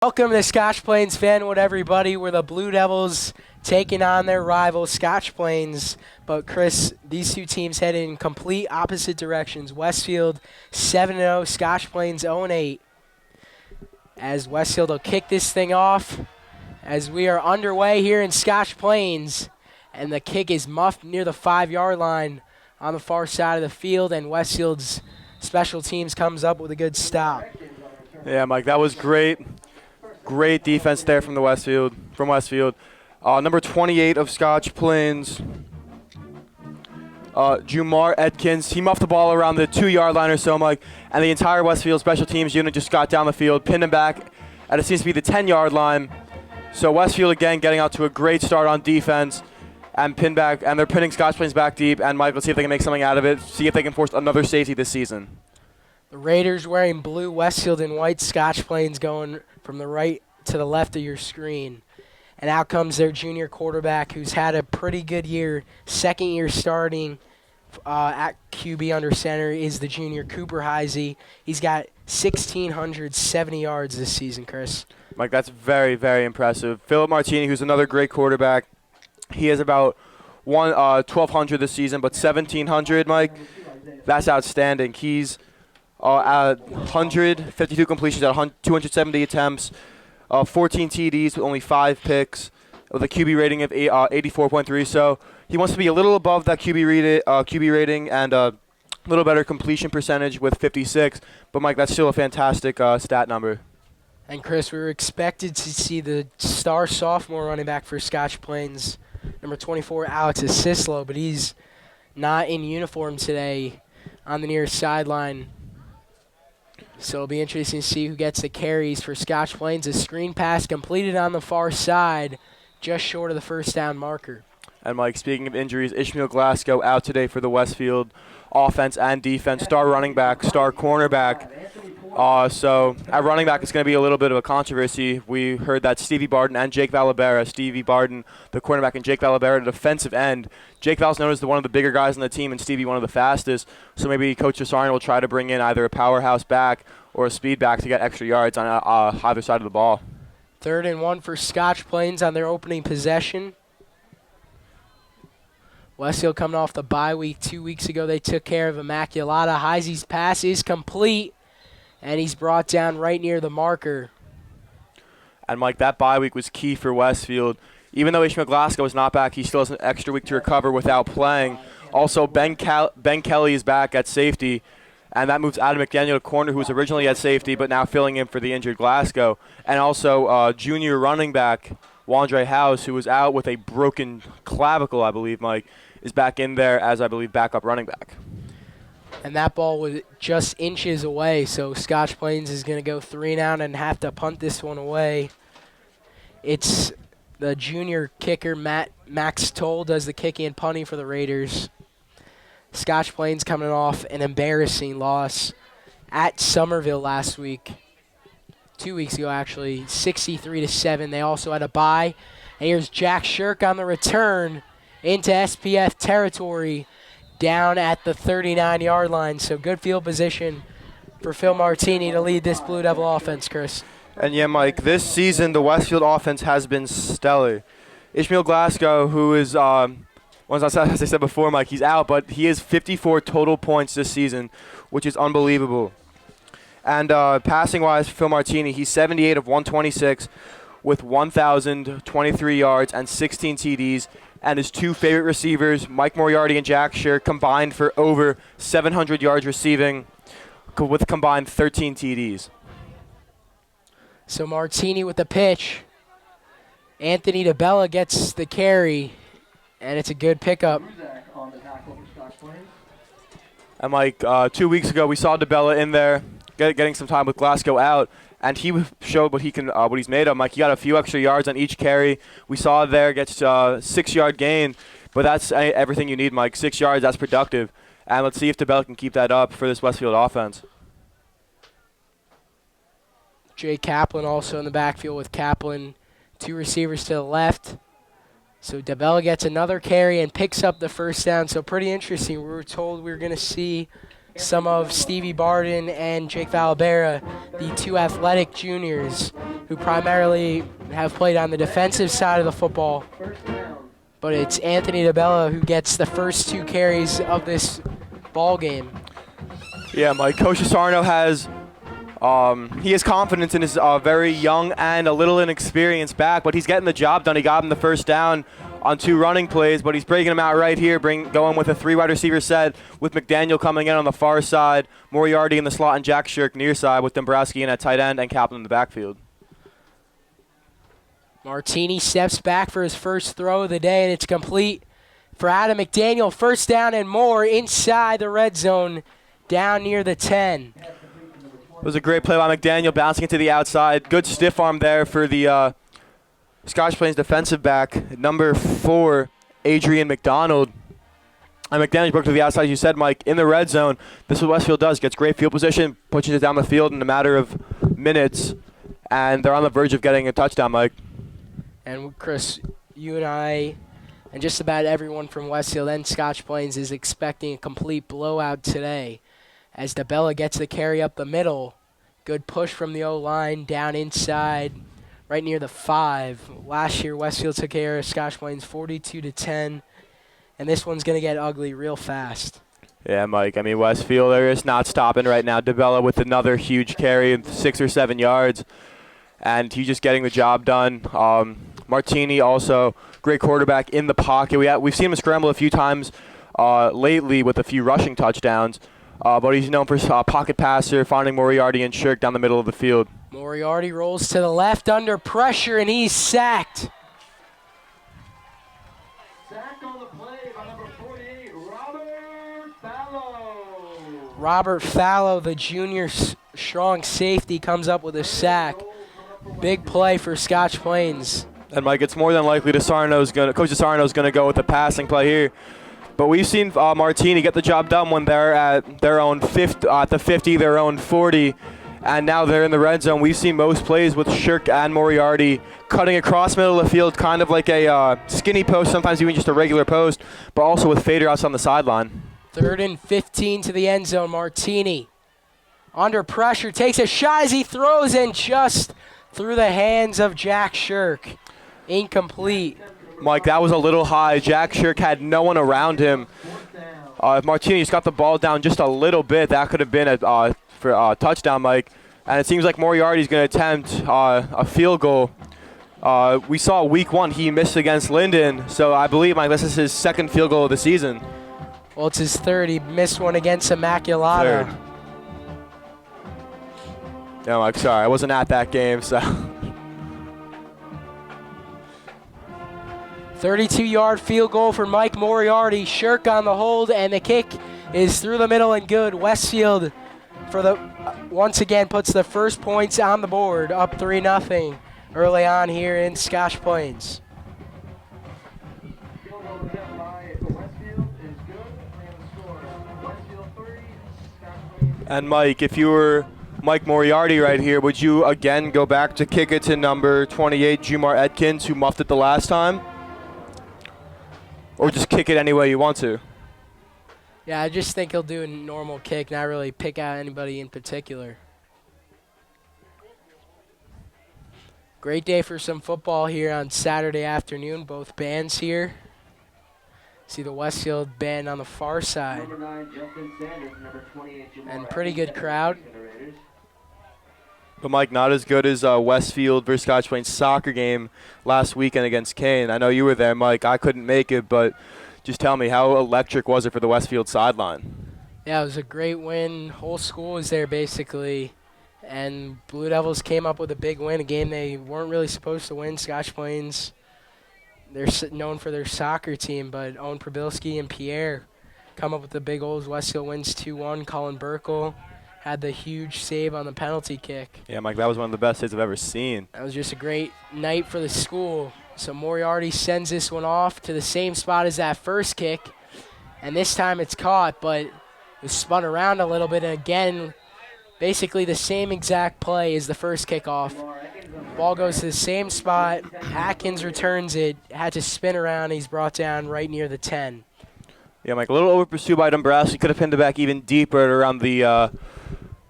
Welcome to Scotch Plains Fanwood, everybody. We're the Blue Devils taking on their rival, Scotch Plains. But, Chris, these two teams head in complete opposite directions. Westfield 7-0, Scotch Plains 0-8. As Westfield will kick this thing off as we are underway here in Scotch Plains. And the kick is muffed near the 5-yard line on the far side of the field. And Westfield's special teams comes up with a good stop. Yeah, Mike, that was great. Great defense there from Westfield. Number 28 of Scotch Plains, Jumar Edkins. He muffed the ball around the 2-yard line or so, Mike, and the entire Westfield special teams unit just got down the field, pinned him back at it seems to be the 10-yard line. So Westfield again getting out to a great start on defense and pin back, and they're pinning Scotch Plains back deep. And Mike, let's see if they can make something out of it. See if they can force another safety this season. The Raiders wearing blue, Westfield in white, Scotch Plains going from the right to the left of your screen. And out comes their junior quarterback who's had a pretty good year. Second year starting at QB under center is the junior Cooper Heisey. He's got 1,670 yards this season, Chris. Mike, that's very, very impressive. Philip Martini, who's another great quarterback. He has about 1,200 this season, but 1,700, Mike, that's outstanding. He's at 152 completions at 270 attempts, 14 TDs with only 5 picks, with a QB rating of 84.3. So he wants to be a little above that QB rating and a little better completion percentage with 56. But, Mike, that's still a fantastic stat number. And, Chris, we were expected to see the star sophomore running back for Scotch Plains, number 24, Alex Asislo, but he's not in uniform today on the near sideline. So it'll be interesting to see who gets the carries for Scotch Plains. A screen pass completed on the far side, just short of the first down marker. And, Mike, speaking of injuries, Ishmael Glasgow out today for the Westfield offense and defense. Star running back, star cornerback. So at running back, it's going to be a little bit of a controversy. We heard that Stevie Barden and Jake Valabera, Stevie Barden, the cornerback, and Jake Valabera, the defensive end. Jake Val's known as one of the bigger guys on the team, and Stevie one of the fastest. So maybe Coach Desarn will try to bring in either a powerhouse back or a speed back to get extra yards on either side of the ball. 3rd and 1 for Scotch Plains on their opening possession. Westfield coming off the bye week 2 weeks ago. They took care of Immaculata. Heisey's pass is complete, and he's brought down right near the marker. And, Mike, that bye week was key for Westfield. Even though Ishmael Glasgow is not back, he still has an extra week to recover without playing. Also, Ben Kelly is back at safety, and that moves Adam McDaniel to corner, who was originally at safety but now filling in for the injured Glasgow. And also junior running back Wandre House, who was out with a broken clavicle, I believe, Mike, is back in there as, I believe, backup running back. And that ball was just inches away, so Scotch Plains is going to go 3 and out and have to punt this one away. It's the junior kicker, Max Toll, does the kicking and punting for the Raiders. Scotch Plains coming off an embarrassing loss at Somerville last week. 2 weeks ago, actually, 63-7. They also had a bye. And here's Jack Shirk on the return into SPF territory down at the 39-yard line. So good field position for Phil Martini to lead this Blue Devil offense, Chris. And, yeah, Mike, this season the Westfield offense has been stellar. Ishmael Glasgow, who is, as I said before, Mike, he's out, but he has 54 total points this season, which is unbelievable. And passing-wise for Phil Martini, he's 78 of 126 with 1,023 yards and 16 TDs. And his 2 favorite receivers, Mike Moriarty and Jack Scher, combined for over 700 yards receiving with combined 13 TDs. So Martini with the pitch. Anthony DeBella gets the carry, and it's a good pickup. And, Mike, 2 weeks ago we saw DeBella in there getting some time with Glasgow out, and he showed what he's made of. Mike, he got a few extra yards on each carry. We saw there gets 6-yard gain, but that's everything you need, Mike. 6 yards, that's productive. And let's see if DeBella can keep that up for this Westfield offense. Jay Kaplan also in the backfield with Kaplan. 2 receivers to the left. So DeBella gets another carry and picks up the first down. So pretty interesting. We were told we were going to see some of Stevie Barden and Jake Valabera, the 2 athletic juniors, who primarily have played on the defensive side of the football. But it's Anthony DeBella who gets the first 2 carries of this ball game. Yeah, Mike. Coach Sarno has he has confidence in his very young and a little inexperienced back, but he's getting the job done. He got him the first down on 2 running plays, but he's breaking them out right here, going with a 3 wide receiver set with McDaniel coming in on the far side, Moriarty in the slot, and Jack Shirk near side with Dombrowski in at tight end and Kaplan in the backfield. Martini steps back for his first throw of the day, and it's complete for Adam McDaniel. First down and more inside the red zone, down near the 10. It was a great play by McDaniel, bouncing it to the outside. Good stiff arm there for the Scotch Plains defensive back, number 4, Adrian McDonald. And McDaniel broke to the outside, as you said, Mike, in the red zone. This is what Westfield does. Gets great field position, pushes it down the field in a matter of minutes, and they're on the verge of getting a touchdown, Mike. And Chris, you and I, and just about everyone from Westfield and Scotch Plains is expecting a complete blowout today. As DeBella gets the carry up the middle, good push from the O-line down inside, right near the 5. Last year, Westfield took care of Scotch Plains 42-10, and this one's going to get ugly real fast. Yeah, Mike. I mean, Westfield, they're just not stopping right now. DeBella with another huge carry of 6 or 7 yards, and he's just getting the job done. Martini also, great quarterback in the pocket. We've seen him scramble a few times lately with a few rushing touchdowns. But he's known for pocket passer, finding Moriarty and Shirk down the middle of the field. Moriarty rolls to the left under pressure, and he's sacked. Sack on the play by number 48, Robert Fallow. Robert Fallow, the junior strong safety, comes up with a sack. Big play for Scotch Plains. And Mike, it's more than likely Coach Sarno's going to go with the passing play here. But we've seen Martini get the job done when they're at their own 50, at the 50, their own 40, and now they're in the red zone. We've seen most plays with Shirk and Moriarty cutting across middle of the field, kind of like a skinny post, sometimes even just a regular post, but also with fader outs on the sideline. 3rd and 15 to the end zone. Martini under pressure, takes a shot as he throws, and just through the hands of Jack Shirk. Incomplete. Mike, that was a little high. Jack Shirk had no one around him. If Martini just got the ball down just a little bit, that could have been for a touchdown, Mike. And it seems like Moriarty's going to attempt a field goal. We saw week 1 he missed against Linden, so I believe, Mike, this is his 2nd field goal of the season. Well, it's his 3rd. He missed one against Immaculata. 3rd. No, Mike, sorry. I wasn't at that game, so... 32-yard field goal for Mike Moriarty. Shirk on the hold, and the kick is through the middle and good. Westfield, once again, puts the first points on the board, up 3-0 early on here in Scotch Plains. Field goal attempt by Westfield is good. We have a score. Westfield 3, Scotch Plains. And Mike, if you were Mike Moriarty right here, would you again go back to kick it to number 28, Jumar Edkins, who muffed it the last time? Or just kick it any way you want to? Yeah, I just think he'll do a normal kick, not really pick out anybody in particular. Great day for some football here on Saturday afternoon. Both bands here. See the Westfield band on the far side. Number 9, Justin Sanders, number 28, Jamal And pretty good crowd. But Mike, not as good as Westfield versus Scotch Plains soccer game last weekend against Kane. I know you were there, Mike. I couldn't make it, but just tell me, how electric was it for the Westfield sideline? Yeah, it was a great win. Whole school was there basically. And Blue Devils came up with a big win, a game they weren't really supposed to win. Scotch Plains, they're known for their soccer team, but Owen Probilski and Pierre come up with the big goals. Westfield wins 2-1. Colin Burkle had the huge save on the penalty kick. Yeah, Mike, that was one of the best hits I've ever seen. That was just a great night for the school. So Moriarty sends this one off to the same spot as that first kick. And this time it's caught, but it was spun around a little bit. And again, basically the same exact play as the first kickoff. Ball goes to the same spot. Atkins returns it. Had to spin around. He's brought down right near the 10. Yeah, Mike, a little over pursued by Dombrowski. Could have pinned it back even deeper at around the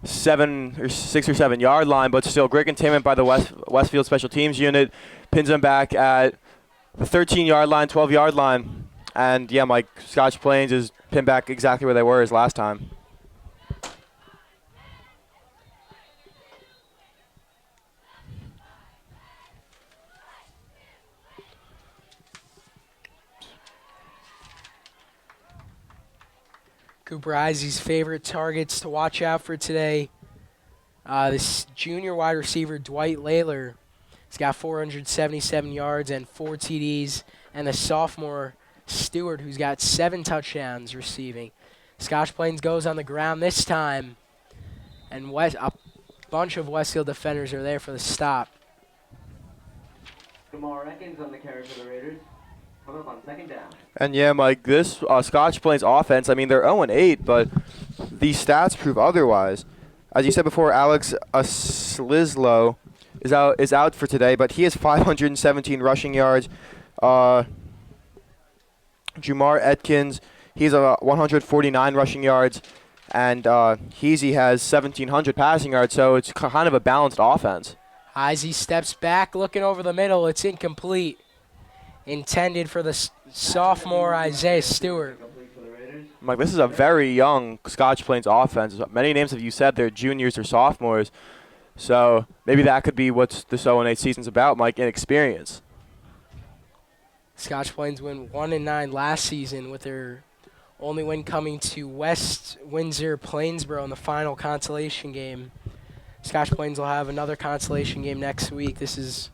6 or 7 yard line, but still great containment by the Westfield special teams unit. Pins them back at the 13-yard line, 12-yard line. And yeah, Mike, Scotch Plains is pinned back exactly where they were as last time. Cooper Isaacs' favorite targets to watch out for today. This junior wide receiver, Dwight Layler, has got 477 yards and 4 TDs. And the sophomore, Stewart, who's got 7 touchdowns receiving. Scotch Plains goes on the ground this time. And a bunch of Westfield defenders are there for the stop. Kamar Ekins on the carry for the Raiders. Coming up on 2nd down. And yeah, Mike, this Scotch Plains offense, I mean, they're 0-8, but these stats prove otherwise. As you said before, Alex Slizlow is out for today, but he has 517 rushing yards. Jumar Etkins, he's 149 rushing yards, and Heasy has 1,700 passing yards, so it's kind of a balanced offense. Isaac steps back, looking over the middle. It's incomplete. Intended for the sophomore Isaiah Stewart. Mike, this is a very young Scotch Plains offense. Many names, have you said, they're juniors or sophomores. So maybe that could be what this 0-8 season's about, Mike, inexperience. Scotch Plains went 1-9 last season, with their only win coming to West Windsor Plainsboro in the final consolation game. Scotch Plains will have another consolation game next week. This is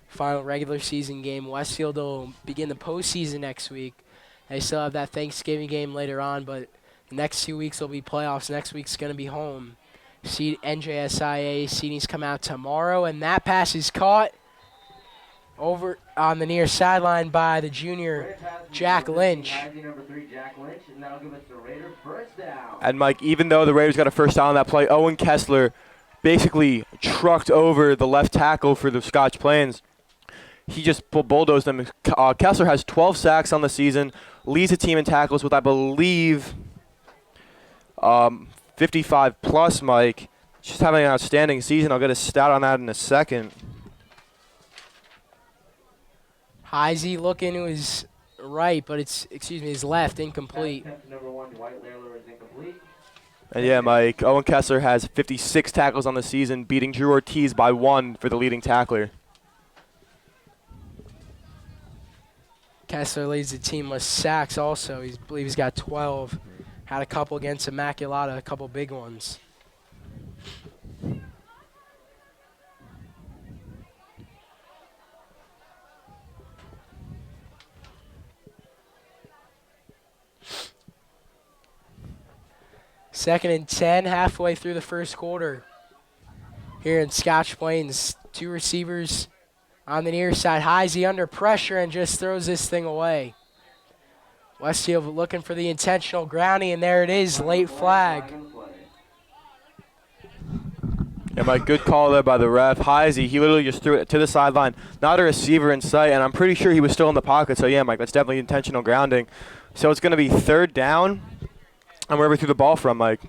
final regular season game. Westfield will begin the postseason next week. They still have that Thanksgiving game later on, but the next 2 weeks will be playoffs. Next week's going to be home. NJSIA seedings come out tomorrow, and that pass is caught over on the near sideline by the junior Jack Lynch. And Mike, even though the Raiders got a first down on that play, Owen Kessler basically trucked over the left tackle for the Scotch Plains. He just bulldozed them. Kessler has 12 sacks on the season, leads the team in tackles with, I believe, 55 plus, Mike. Just having an outstanding season. I'll get a stat on that in a second. Heisey looking to his right, but it's, his left, incomplete. And yeah, Mike, Owen Kessler has 56 tackles on the season, beating Drew Ortiz by 1 for the leading tackler. Kessler leads the team with sacks also. I believe he's got 12. Had a couple against Immaculata, a couple big ones. Second and 10, halfway through the first quarter. Here in Scotch Plains, 2 receivers on the near side. Heisey under pressure and just throws this thing away. Westfield looking for the intentional grounding, and there it is, late flag. Yeah, Mike, good call there by the ref. Heisey, he literally just threw it to the sideline. Not a receiver in sight, and I'm pretty sure he was still in the pocket. So, yeah, Mike, that's definitely intentional grounding. So it's going to be 3rd down, and wherever we threw the ball from, Mike.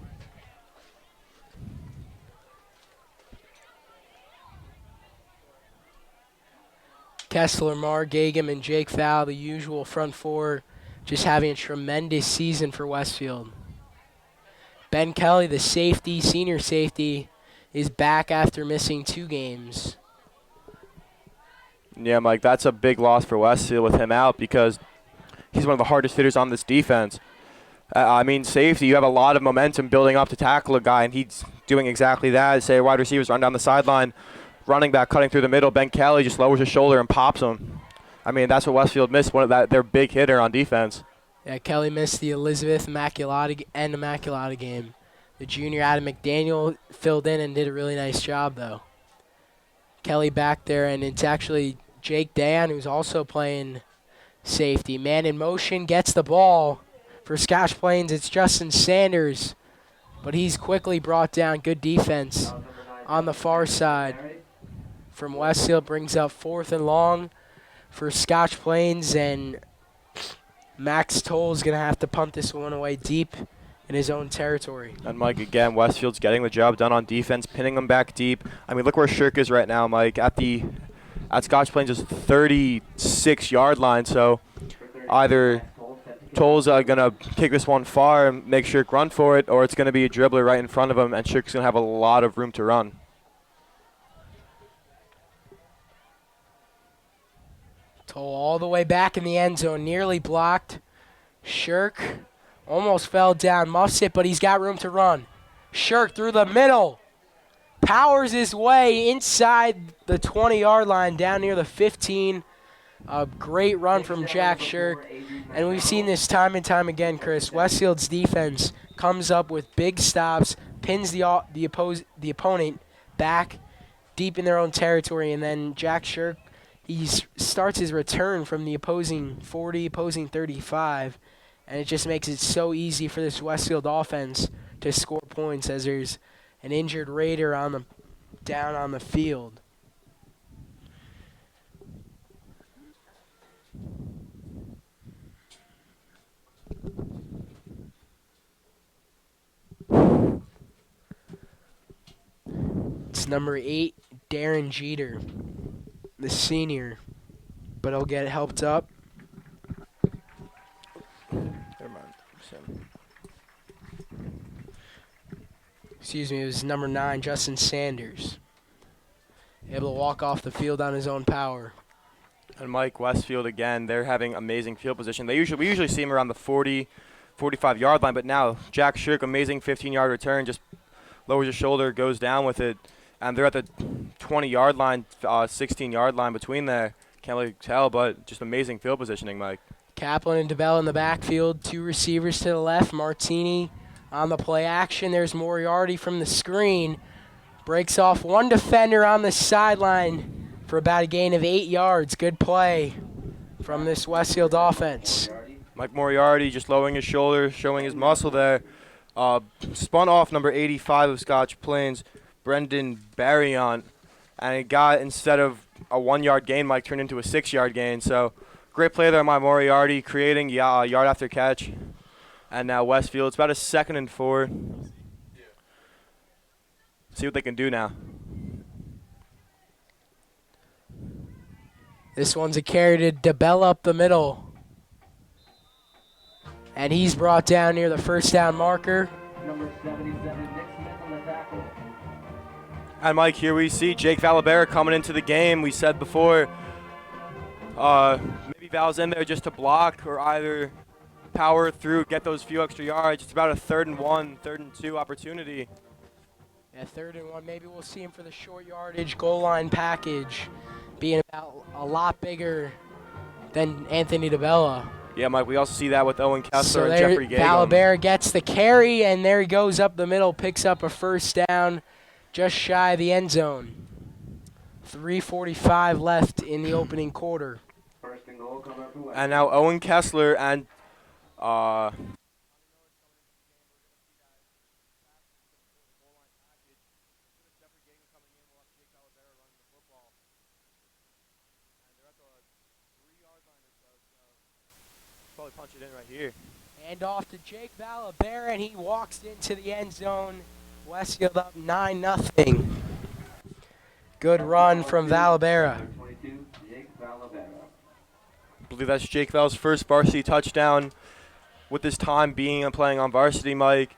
Kessler, Marr, Gagum, and Jake Thal, the usual front 4, just having a tremendous season for Westfield. Ben Kelly, the safety, senior safety, is back after missing 2 games. Yeah, Mike, that's a big loss for Westfield with him out, because he's one of the hardest hitters on this defense. I mean, safety, you have a lot of momentum building up to tackle a guy, and he's doing exactly that. Say wide receivers run down the sideline, running back cutting through the middle. Ben Kelly just lowers his shoulder and pops him. I mean, that's what Westfield missed, their big hitter on defense. Yeah, Kelly missed the Elizabeth Immaculata game. The junior Adam McDaniel filled in and did a really nice job, though. Kelly back there, and it's actually Jake Dan who's also playing safety. Man in motion, gets the ball. For Scotch Plains, it's Justin Sanders, but he's quickly brought down. Good defense on the far side from Westfield. Brings up 4th and long for Scotch Plains, and Max Toll is going to have to punt this one away deep in his own territory. And Mike, again, Westfield's getting the job done on defense, pinning them back deep. I mean, look where Shirk is right now, Mike, at Scotch Plains' 36-yard line. So either Toll's going to kick this one far and make Shirk run for it, or it's going to be a dribbler right in front of him, and Shirk's going to have a lot of room to run. Toll all the way back in the end zone, nearly blocked. Shirk almost fell down, muffs it, but he's got room to run. Shirk through the middle, powers his way inside the 20-yard line, down near the 15. A great run from Jack Shirk. And we've seen this time and time again, Chris. Westfield's defense comes up with big stops, pins the opponent back deep in their own territory, and then Jack Shirk, he starts his return from the opposing 40, opposing 35, and it just makes it so easy for this Westfield offense to score points as there's an injured Raider down on the field. It's number 8, Darren Jeter, the senior, but he'll get helped up. Never mind. Excuse me, it was number 9, Justin Sanders. Able to walk off the field on his own power. And Mike, Westfield, again, they're having amazing field position. We usually see him around the 40, 45-yard line, but now Jack Shirk, amazing 15-yard return, just lowers his shoulder, goes down with it, and they're at the 20-yard line, 16-yard line between there. Can't really tell, but just amazing field positioning, Mike. Kaplan and DeBell in the backfield, 2 receivers to the left. Martini on the play action. There's Moriarty from the screen. Breaks off one defender on the sideline for about a gain of 8 yards. Good play from this Westfield offense. Mike Moriarty just lowering his shoulder, showing his muscle there. Spun off number 85 of Scotch Plains, Brendan Barrion, and it got, instead of a 1-yard gain, Mike turned into a 6-yard gain. So great play there by Moriarty, creating yard after catch. And now Westfield, it's about a 2nd and 4. See what they can do now. This one's a carry to DeBell up the middle. And he's brought down near the first down marker. Number 77, Nick Smith on the tackle. And Mike, here we see Jake Valabera coming into the game. We said before, maybe Val's in there just to block or either power through, get those few extra yards. It's about a 3rd and 1, 3rd and 2 opportunity. Yeah, 3rd and 1. Maybe we'll see him for the short yardage goal line package, being about a lot bigger than Anthony DeBella. Yeah, Mike, we also see that with Owen Kessler So and there, Jeffrey Gagum. Valabera gets the carry, and there he goes up the middle, picks up a first down just shy of the end zone. 3:45 left in the opening quarter. First and goal coming up for West. And now Owen Kessler and probably punch it in right here. And off to Jake Valabera, and he walks into the end zone. Westfield up 9-0. Good run from Valabera. Number 22, Jake Valabera. I believe that's Jake Val's first varsity touchdown with his time being and playing on varsity, Mike.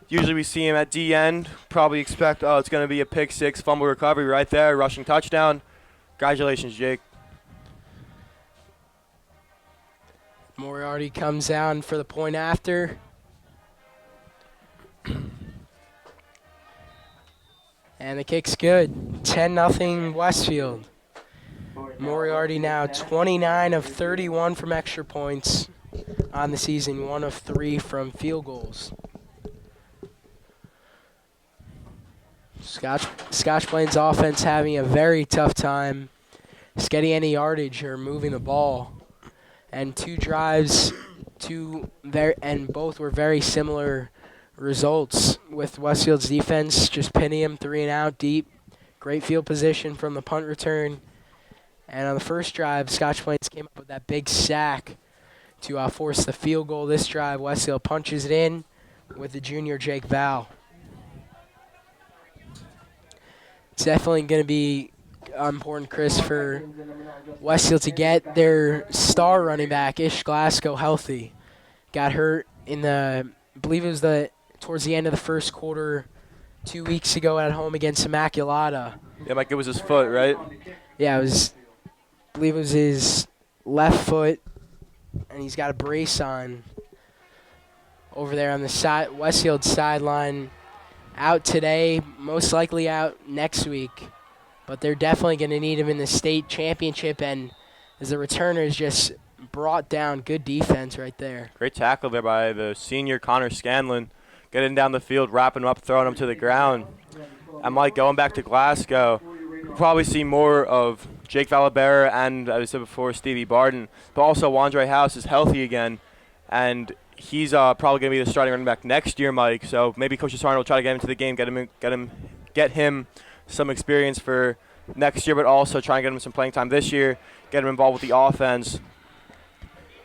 Usually we see him at D end. Probably expect it's going to be a pick 6 fumble recovery right there, rushing touchdown. Congratulations, Jake. Moriarty comes down for the point after. And the kick's good. 10-0 Westfield. Moriarty now 29 of 31 from extra points on the season, 1 of 3 from field goals. Scotch Plains offense having a very tough time getting any yardage or moving the ball. And 2 drives, and both were very similar results, with Westfield's defense just pinning him 3 and out deep. Great field position from the punt return. And on the first drive, Scotch Plains came up with that big sack to force the field goal. This drive, Westfield punches it in with the junior Jake Val. It's definitely going to be important, Chris, for Westfield to get their star running back, Ish Glasgow, healthy. Got hurt in I believe it was towards the end of the first quarter 2 weeks ago at home against Immaculata. Yeah, Mike, it was his foot, right? Yeah, I believe it was his left foot, and he's got a brace on over there on the Westfield sideline. Out today, most likely out next week, but they're definitely going to need him in the state championship, and as the returners just brought down, good defense right there. Great tackle there by the senior Connor Scanlon, getting down the field, wrapping him up, throwing him to the ground. And Mike, going back to Glasgow, we'll probably see more of Jake Valabera and, as I said before, Stevie Barden, but also Wandre House is healthy again, and he's probably going to be the starting running back next year, Mike. So maybe Coach Sarno will try to get him to the game, get him some experience for next year, but also try and get him some playing time this year, get him involved with the offense.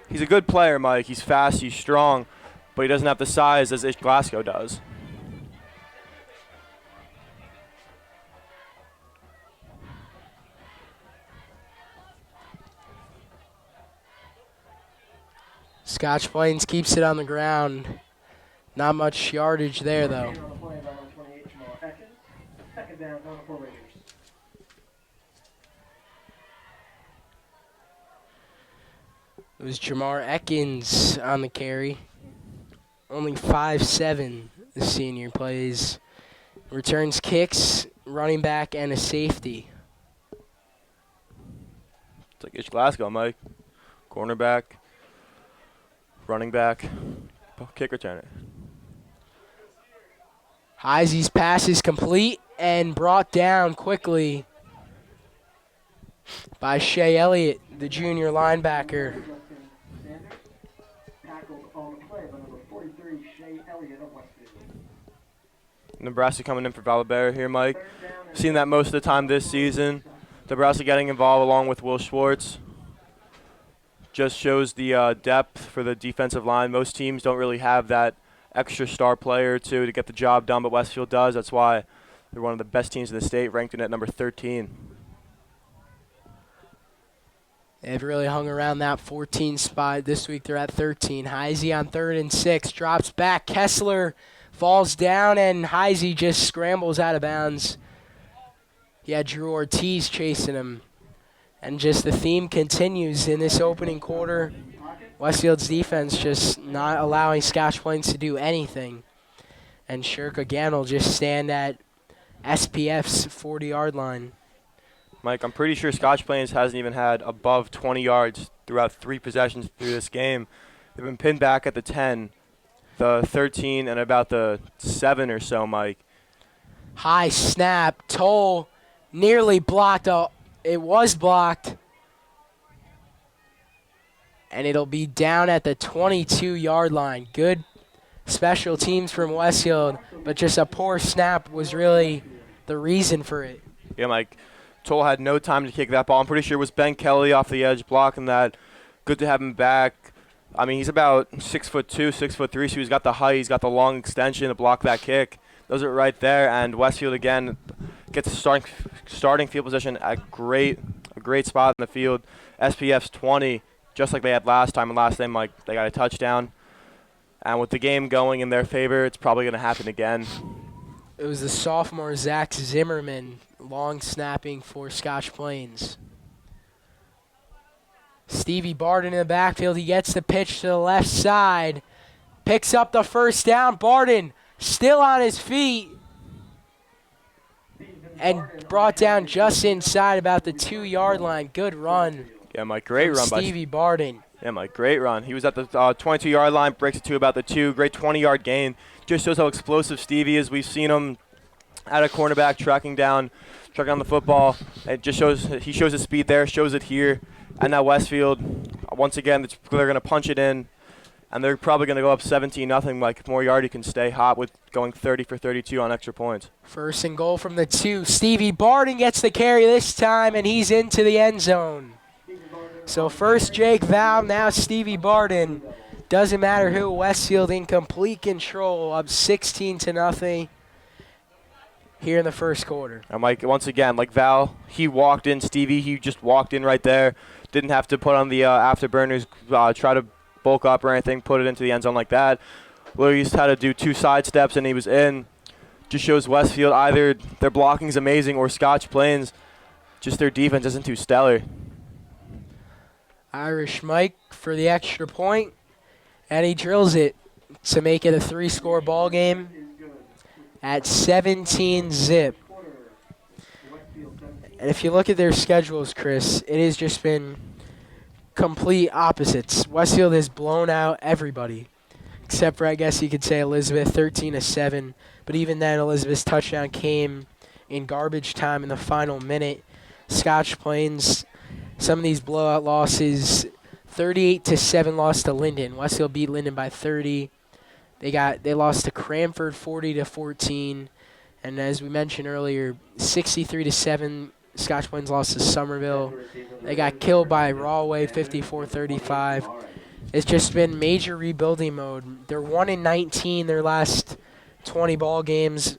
He's a good player, Mike. He's fast, he's strong, but he doesn't have the size as Ish Glasgow does. Scotch Plains keeps it on the ground. Not much yardage there, though. It was Jamar Ekins on the carry. Only 5'7", the senior plays. Returns kicks, running back, and a safety. It's like Ish Glasgow, Mike. Cornerback, running back, kick returner. Heisey's pass is complete and brought down quickly by Shea Elliott, the junior linebacker. Nebraska coming in for Valabera here, Mike. Seen that most of the time this season. Nebraska getting involved along with Will Schwartz. Just shows the depth for the defensive line. Most teams don't really have that extra star player to get the job done, but Westfield does. That's why they're one of the best teams in the state, ranked in at number 13. They've really hung around that 14 spot. This week they're at 13. Heisey on 3rd and 6, drops back. Kessler falls down, and Heisey just scrambles out of bounds. He had Drew Ortiz chasing him. And just the theme continues in this opening quarter. Westfield's defense just not allowing Scotch Plains to do anything. And Shirk again will just stand at SPF's 40-yard line. Mike, I'm pretty sure Scotch Plains hasn't even had above 20 yards throughout 3 possessions through this game. They've been pinned back at the 10, the 13, and about the 7 or so, Mike. High snap. Toll nearly blocked. It was blocked. And it'll be down at the 22-yard line. Good special teams from Westfield, but just a poor snap was really the reason for it. Yeah, Mike. Toll had no time to kick that ball. I'm pretty sure it was Ben Kelly off the edge blocking that. Good to have him back. I mean, he's about 6'2", 6'3", so he's got the height, he's got the long extension to block that kick. Does it right there, and Westfield again gets a starting field position at a great spot in the field. SPF's 20, just like they had last time. And last time, Mike, they got a touchdown. And with the game going in their favor, it's probably going to happen again. It was the sophomore Zach Zimmerman long snapping for Scotch Plains. Stevie Barden in the backfield. He gets the pitch to the left side. Picks up the first down. Barden still on his feet. And brought down just inside about the 2-yard line. Good run. Yeah, Mike, great run by Stevie Barden. Yeah, Mike, great run. He was at the 22-yard line, breaks it to about the 2. Great 20-yard gain. Just shows how explosive Stevie is. We've seen him at a cornerback tracking down the football. It just shows he shows his speed there, shows it here. And now Westfield, once again, they're going to punch it in, and they're probably going to go up 17-0. Like Moriarty can stay hot with going 30 for 32 on extra points. First and goal from the 2. Stevie Barden gets the carry this time, and he's into the end zone. So first Jake Val, now Stevie Barden. Doesn't matter who. Westfield in complete control, up 16-0 here in the first quarter. And Mike, once again, like Val, he walked in. Stevie, he just walked in right there. Didn't have to put on the afterburners, try to bulk up or anything, put it into the end zone like that. Literally just had to do 2 side steps and he was in. Just shows Westfield either their blocking is amazing or Scotch Plains, just their defense isn't too stellar. Irish Mike for the extra point, and he drills it to make it a 3-score ball game at 17-0. And if you look at their schedules, Chris, it has just been complete opposites. Westfield has blown out everybody, except for, I guess you could say, Elizabeth, 13-7. But even then, Elizabeth's touchdown came in garbage time in the final minute. Scotch Plains, some of these blowout losses, 38-7 loss to Linden. Westfield beat Linden by 30. They lost to Cranford 40-14, and as we mentioned earlier, 63-7. Scotch Plains lost to Somerville. They got killed by Rawway 54-35. It's just been major rebuilding mode. They're 1-19 their last 20 ball games.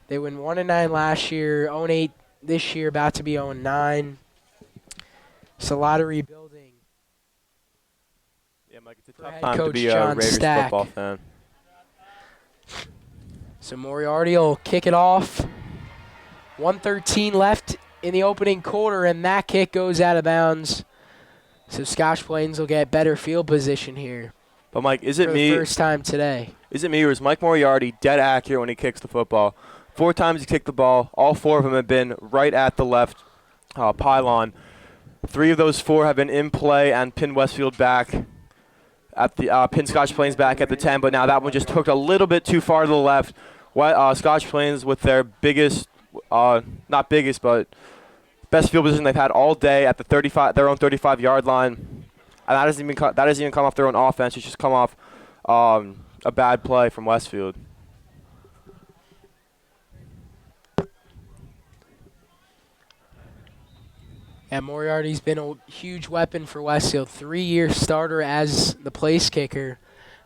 They went 1-9 last year, 0-8 this year, about to be 0-9. It's a lot of rebuilding. Yeah, Mike, it's a For tough head time to coach be a John Raiders Stack. football fan. So Moriarty will kick it off. 1:13 left in the opening quarter, and that kick goes out of bounds. So Scotch Plains will get better field position here But Mike, is for it the me? first time today. Is it me or is Mike Moriarty dead accurate when he kicks the football? 4 times he kicked the ball. All 4 of them have been right at the left pylon. 3 of those 4 have been in play and pinned Westfield back at the pinned Scotch Plains back at the 10. But now that one just hooked a little bit too far to the left. Scotch Plains with their biggest, not biggest, but best field position they've had all day at the 35, their own 35-yard line, and that doesn't even come off their own offense. It's just come off a bad play from Westfield. And Moriarty's been a huge weapon for Westfield. 3-year starter as the place kicker.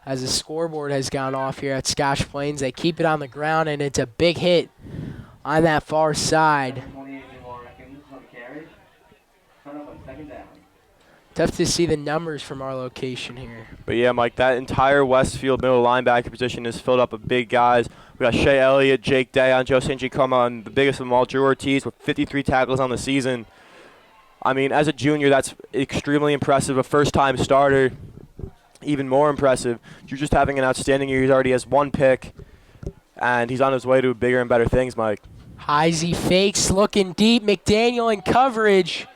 As the scoreboard has gone off here at Scotch Plains, they keep it on the ground, and it's a big hit on that far side. Tough to see the numbers from our location here. But yeah, Mike, that entire Westfield middle linebacker position is filled up with big guys. We got Shea Elliott, Jake Dayon, Joe St. Giacomo, and the biggest of them all, Drew Ortiz, with 53 tackles on the season. I mean, as a junior, that's extremely impressive. A first-time starter, even more impressive. You're just having an outstanding year. He already has 1 pick, and he's on his way to bigger and better things, Mike. Heisey fakes, looking deep. McDaniel in coverage,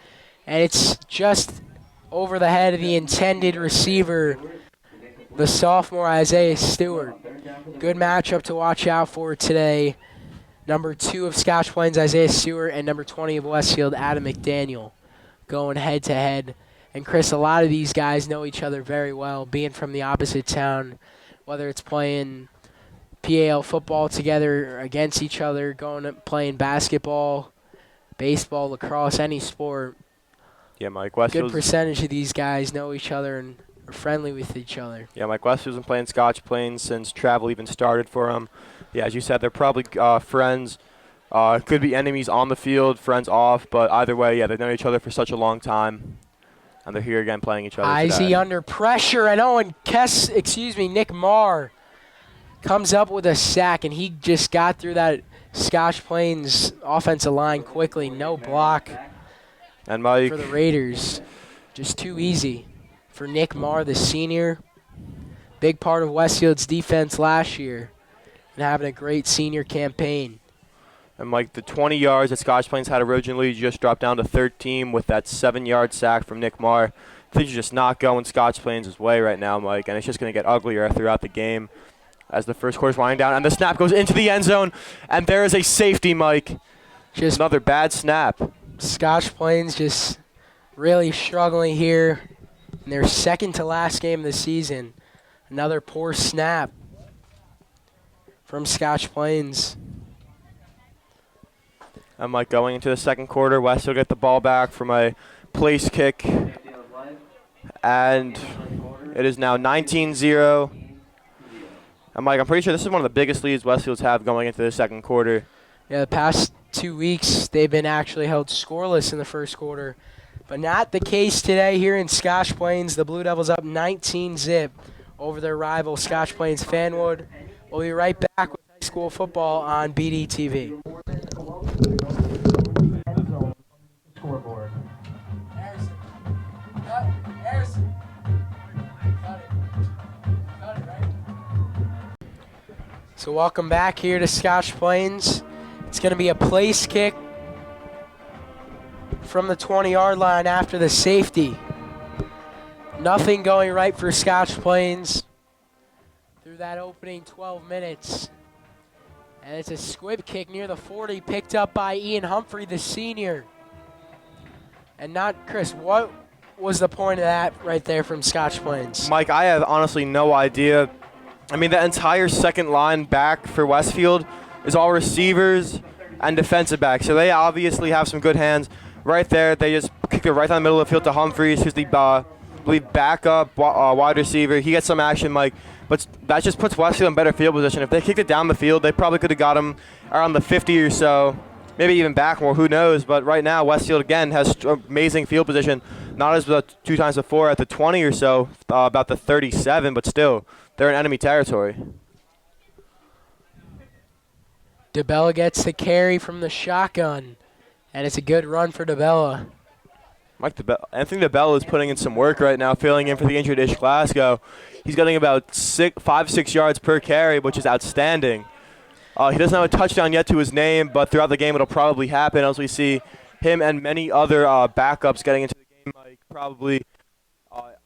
and it's just over the head of the intended receiver, the sophomore Isaiah Stewart. Good matchup to watch out for today. Number 2 of Scotch Plains, Isaiah Stewart, and number 20 of Westfield, Adam McDaniel, going head-to-head. And, Chris, a lot of these guys know each other very well, being from the opposite town, whether it's playing PAL football together or against each other, playing basketball, baseball, lacrosse, any sport. Yeah, Mike, Good Westfield's percentage of these guys know each other and are friendly with each other. Yeah, Mike, Westfield's been playing Scotch Plains since travel even started for them. Yeah, as you said, they're probably friends. Could be enemies on the field, friends off, but either way, yeah, they've known each other for such a long time, and they're here again playing each other today. Izzy under pressure, and Nick Marr comes up with a sack, and he just got through that Scotch Plains offensive line quickly. No block And Mike, for the Raiders. Just too easy for Nick Marr, the senior. Big part of Westfield's defense last year and having a great senior campaign. And Mike, the 20 yards that Scotch Plains had originally just dropped down to 13 with that 7-yard sack from Nick Marr. Things are just not going Scotch Plains' way right now, Mike, and it's just going to get uglier throughout the game as the first quarter's winding down. And the snap goes into the end zone, and there is a safety, Mike. Just another bad snap. Scotch Plains just really struggling here in their second to last game of the season. Another poor snap from Scotch Plains. And Mike, going into the second quarter, West will get the ball back from a place kick. And It is now 19-0. And Mike, I'm pretty sure this is one of the biggest leads Westfield's have going into the second quarter. Yeah, the past 2 weeks they've been actually held scoreless in the first quarter. But not the case today here in Scotch Plains. The Blue Devils up 19-0 over their rival Scotch Plains Fanwood. We'll be right back with high school football on BDTV. Scoreboard. Harrison. So welcome back here to Scotch Plains. It's going to be a place kick from the 20-yard line after the safety. Nothing going right for Scotch Plains through that opening 12 minutes. And it's a squib kick near the 40, picked up by Ian Humphrey, the senior. And not Chris, what was the point of that right there from Scotch Plains? Mike, I have honestly no idea. I mean, the entire second line back for Westfield is all receivers and defensive backs. So they obviously have some good hands. Right there, they just kicked it right down the middle of the field to Humphreys, who's the, I believe, backup wide receiver. He gets some action, Mike. But that just puts Westfield in better field position. If they kicked it down the field, they probably could have got him around the 50 or so, maybe even back more, who knows. But right now, Westfield, again, has amazing field position. Not as the 2 times before at the 20 or so, about the 37, but still, they're in enemy territory. DeBella gets the carry from the shotgun, and it's a good run for DeBella. Anthony DeBella is putting in some work right now, filling in for the injured Ish Glasgow. He's getting about 5-6 yards per carry, which is outstanding. He doesn't have a touchdown yet to his name, but throughout the game it'll probably happen as we see him and many other backups getting into the game, like probably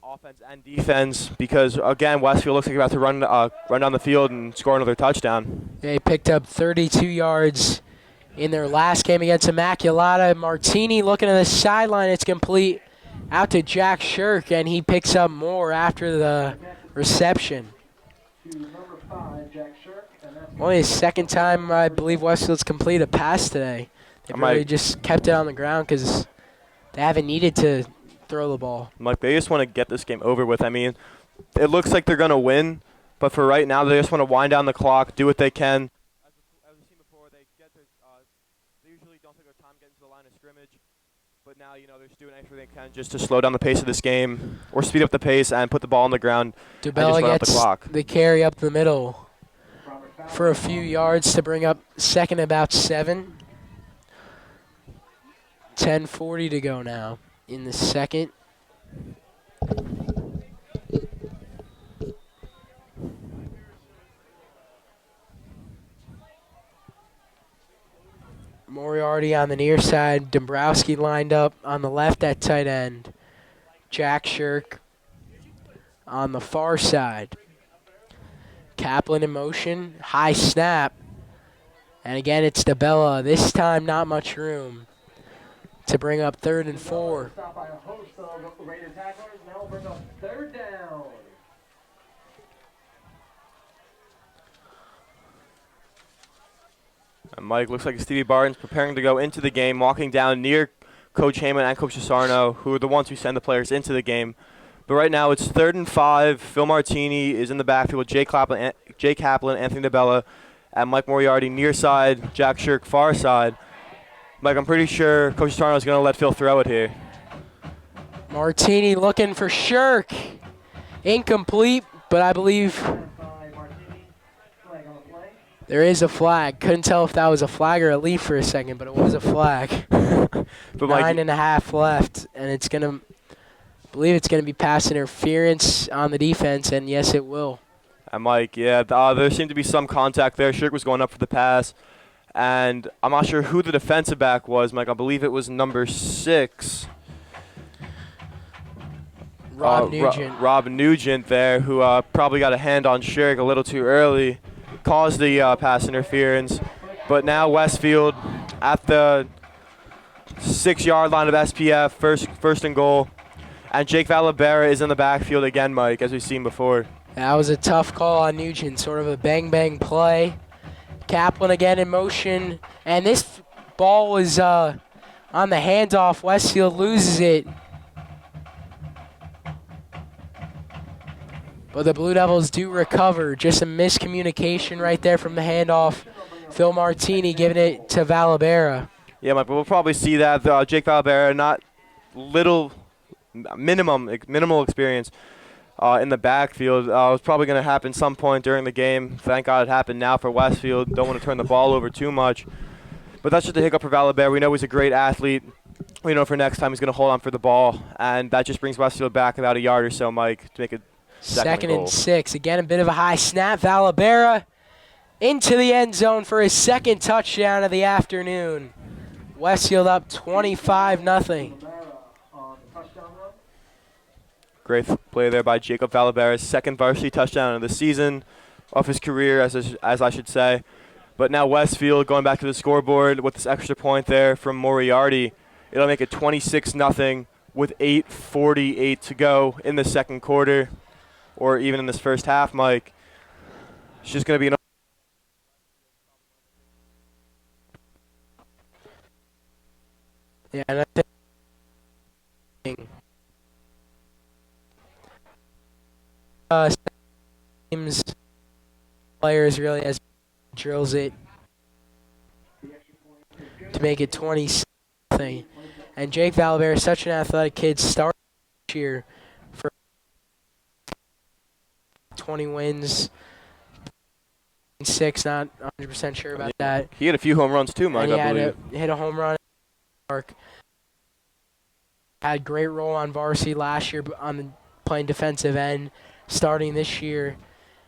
offense and defense, because, again, Westfield looks like they're about to run down the field and score another touchdown. They picked up 32 yards in their last game against Immaculata. Martini looking at the sideline. It's complete out to Jack Shirk, and he picks up more after the reception. Only his second time, I believe, Westfield's completed a pass today. They've really just kept it on the ground because they haven't needed to throw the ball. Like, they just want to get this game over with. I mean, it looks like they're going to win, but for right now, they just want to wind down the clock, do what they can. As we've seen before, they usually don't take their time getting to the line of scrimmage, but now, they're just doing anything they can just to slow down the pace of this game or speed up the pace and put the ball on the ground and just run out the clock. The carry up the middle for a few yards to bring up second about 7. 10:40 to go now in the second. Moriarty on the near side. Dombrowski lined up on the left at tight end. Jack Shirk on the far side. Kaplan in motion. High snap. And again, it's DeBella. This time, not much room to bring up 3rd and 4. Stop by a host of rated tacklers. Now we'll bring up 3rd down. And Mike, looks like Stevie Barton's preparing to go into the game, walking down near Coach Heyman and Coach Cesarno, who are the ones who send the players into the game. But right now it's 3rd and 5. Phil Martini is in the backfield with Jay Kaplan, Anthony DeBella, and Mike Moriarty near side, Jack Shirk far side. Mike, I'm pretty sure Coach Cesarno is going to let Phil throw it here. Martini looking for Shirk. Incomplete, but I believe there is a flag. Couldn't tell if that was a flag or a leaf for a second, but it was a flag. But 9.5 left, and it's going to, I believe it's going to be pass interference on the defense, and yes, it will. And Mike, yeah, there seemed to be some contact there. Shirk was going up for the pass, and I'm not sure who the defensive back was, Mike. I believe it was number 6. Rob Nugent. Rob Nugent there, who probably got a hand on Shirk a little too early, caused the pass interference. But now Westfield at the 6-yard line of SPF, first and goal. And Jake Valabera is in the backfield again, Mike, as we've seen before. That was a tough call on Nugent, sort of a bang-bang play. Kaplan again in motion, and this ball was on the handoff. Westfield loses it. But the Blue Devils do recover. Just a miscommunication right there from the handoff. Phil Martini giving it to Valabera. Yeah, Mike, but we'll probably see that. Jake Valabera, not little, minimal experience in the backfield. It was probably going to happen some point during the game. Thank God it happened now for Westfield. Don't want to turn the ball over too much. But that's just a hiccup for Valabera. We know he's a great athlete. We know for next time he's going to hold on for the ball. And that just brings Westfield back about a yard or so, Mike, to make it Second and 6. Again, a bit of a high snap. Valabera into the end zone for his second touchdown of the afternoon. Westfield up 25-0. Great play there by Jacob Valabera's second varsity touchdown of the season, of his career, as I should say. But now Westfield going back to the scoreboard with this extra point there from Moriarty. It'll make it 26-0 with 8:48 to go in the second quarter, or even in this first half, Mike. It's just going to be an Yeah, and I think teams players really as drills it to make it 20-0. And Jake Valabera is such an athletic kid. Started this year for 20 wins, 6. Not 100% sure about that. He had a few home runs too, Mike. And he I believe. hit a home run. Had great role on varsity last year on the playing defensive end, starting this year.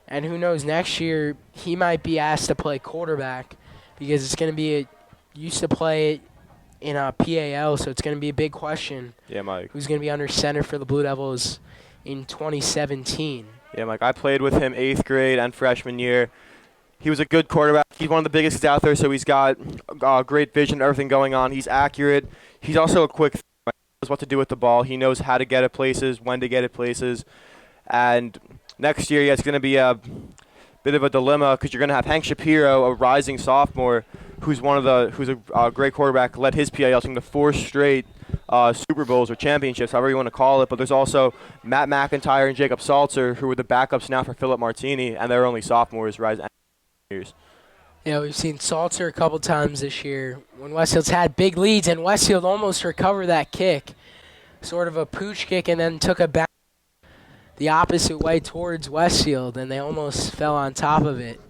And who knows, next year he might be asked to play quarterback because it's going to be used to play in a PAL, so it's going to be a big question. Yeah, Mike. Who's going to be under center for the Blue Devils in 2017? Yeah, Mike. I played with him 8th grade and freshman year. He was a good quarterback. He's one of the biggest kids out there, so he's got great vision, everything going on. He's accurate. He's also a quick. He knows what to do with the ball. He knows how to get it places, when to get it places. And next year, yeah, it's going to be a bit of a dilemma because you're going to have Hank Shapiro, a rising sophomore, who's a great quarterback, led his PIL team to 4 straight Super Bowls or championships, however you want to call it. But there's also Matt McIntyre and Jacob Salzer, who are the backups now for Philip Martini, and they're only sophomores, rising years. Yeah, we've seen Salter a couple times this year when Westfield's had big leads, and Westfield almost recovered that kick, sort of a pooch kick, and then took a back the opposite way towards Westfield, and they almost fell on top of it.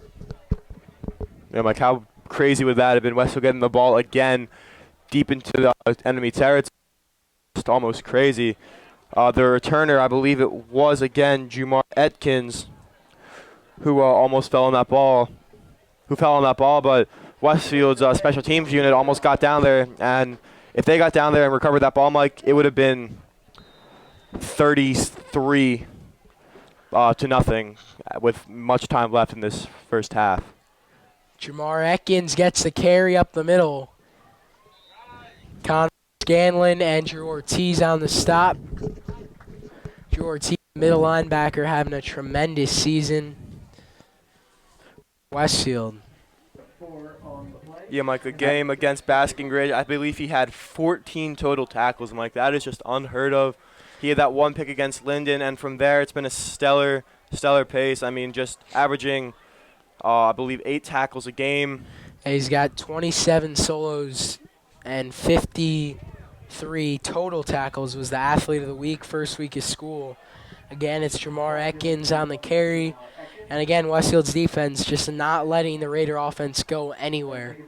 Yeah, Mike, how crazy would that have been? Westfield getting the ball again deep into the enemy territory. Just almost crazy. The returner, I believe it was again Jumar Etkins, who almost fell on that ball. But Westfield's special teams unit almost got down there, and if they got down there and recovered that ball, Mike, it would have been 33 to nothing with much time left in this first half. Jamar Etkins gets the carry up the middle. Connor Scanlon and Drew Ortiz on the stop. Drew Ortiz, middle linebacker, having a tremendous season. Westfield. Yeah, Mike, a game against Basking Ridge. I believe he had 14 total tackles, Mike. That is just unheard of. He had that one pick against Linden, and from there it's been a stellar pace. I mean, just averaging, I believe, 8 tackles a game. And he's got 27 solos and 53 total tackles. Was the athlete of the week, first week of school. Again, it's Jamar Etkins on the carry. And again, Westfield's defense just not letting the Raider offense go anywhere.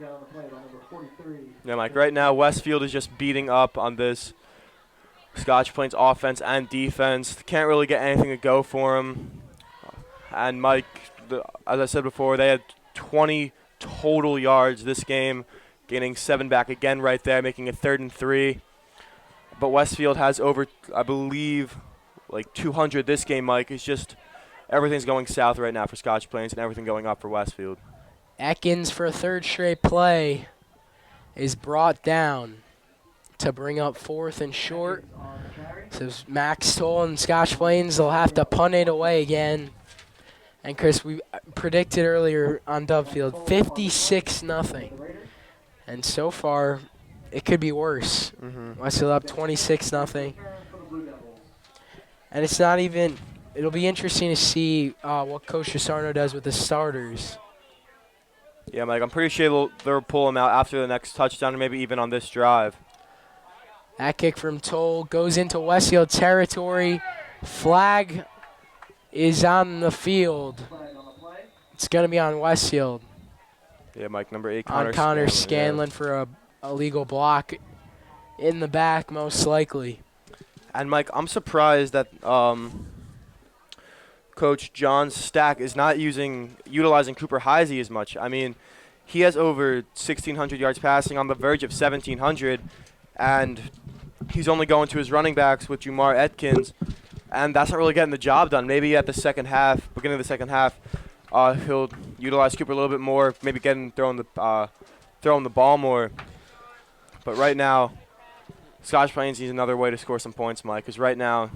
Yeah, Mike, right now Westfield is just beating up on this Scotch Plains offense and defense. Can't really get anything to go for them. And Mike, as I said before, they had 20 total yards this game, gaining 7 back again right there, making it 3rd and 3. But Westfield has over, I believe, like 200 this game, Mike. It's just everything's going south right now for Scotch Plains and everything going up for Westfield. Etkins, for a 3rd straight play, is brought down to bring up 4th and short. So Max Stoll and Scotch Plains will have to punt it away again. And Chris, we predicted earlier on Dovefield, 56-0. And so far, it could be worse. Westfield up 26-0. And it's not even it'll be interesting to see what Coach Chisarno does with the starters. Yeah, Mike, I'm pretty sure they'll pull him out after the next touchdown or maybe even on this drive. That kick from Toll goes into Westfield territory. Flag is on the field. Flag on the play. It's going to be on Westfield. Yeah, Mike, number 8, On Connor Scanlon yeah. for a illegal block in the back, most likely. And, Mike, I'm surprised that Coach John Stack is not utilizing Cooper Heisey as much. I mean, he has over 1,600 yards passing, on the verge of 1,700, and he's only going to his running backs with Jumar Atkins, and that's not really getting the job done. Maybe at the second half, beginning of the second half, he'll utilize Cooper a little bit more, maybe throwing the ball more. But right now, Scotch Plains needs another way to score some points, Mike, because right now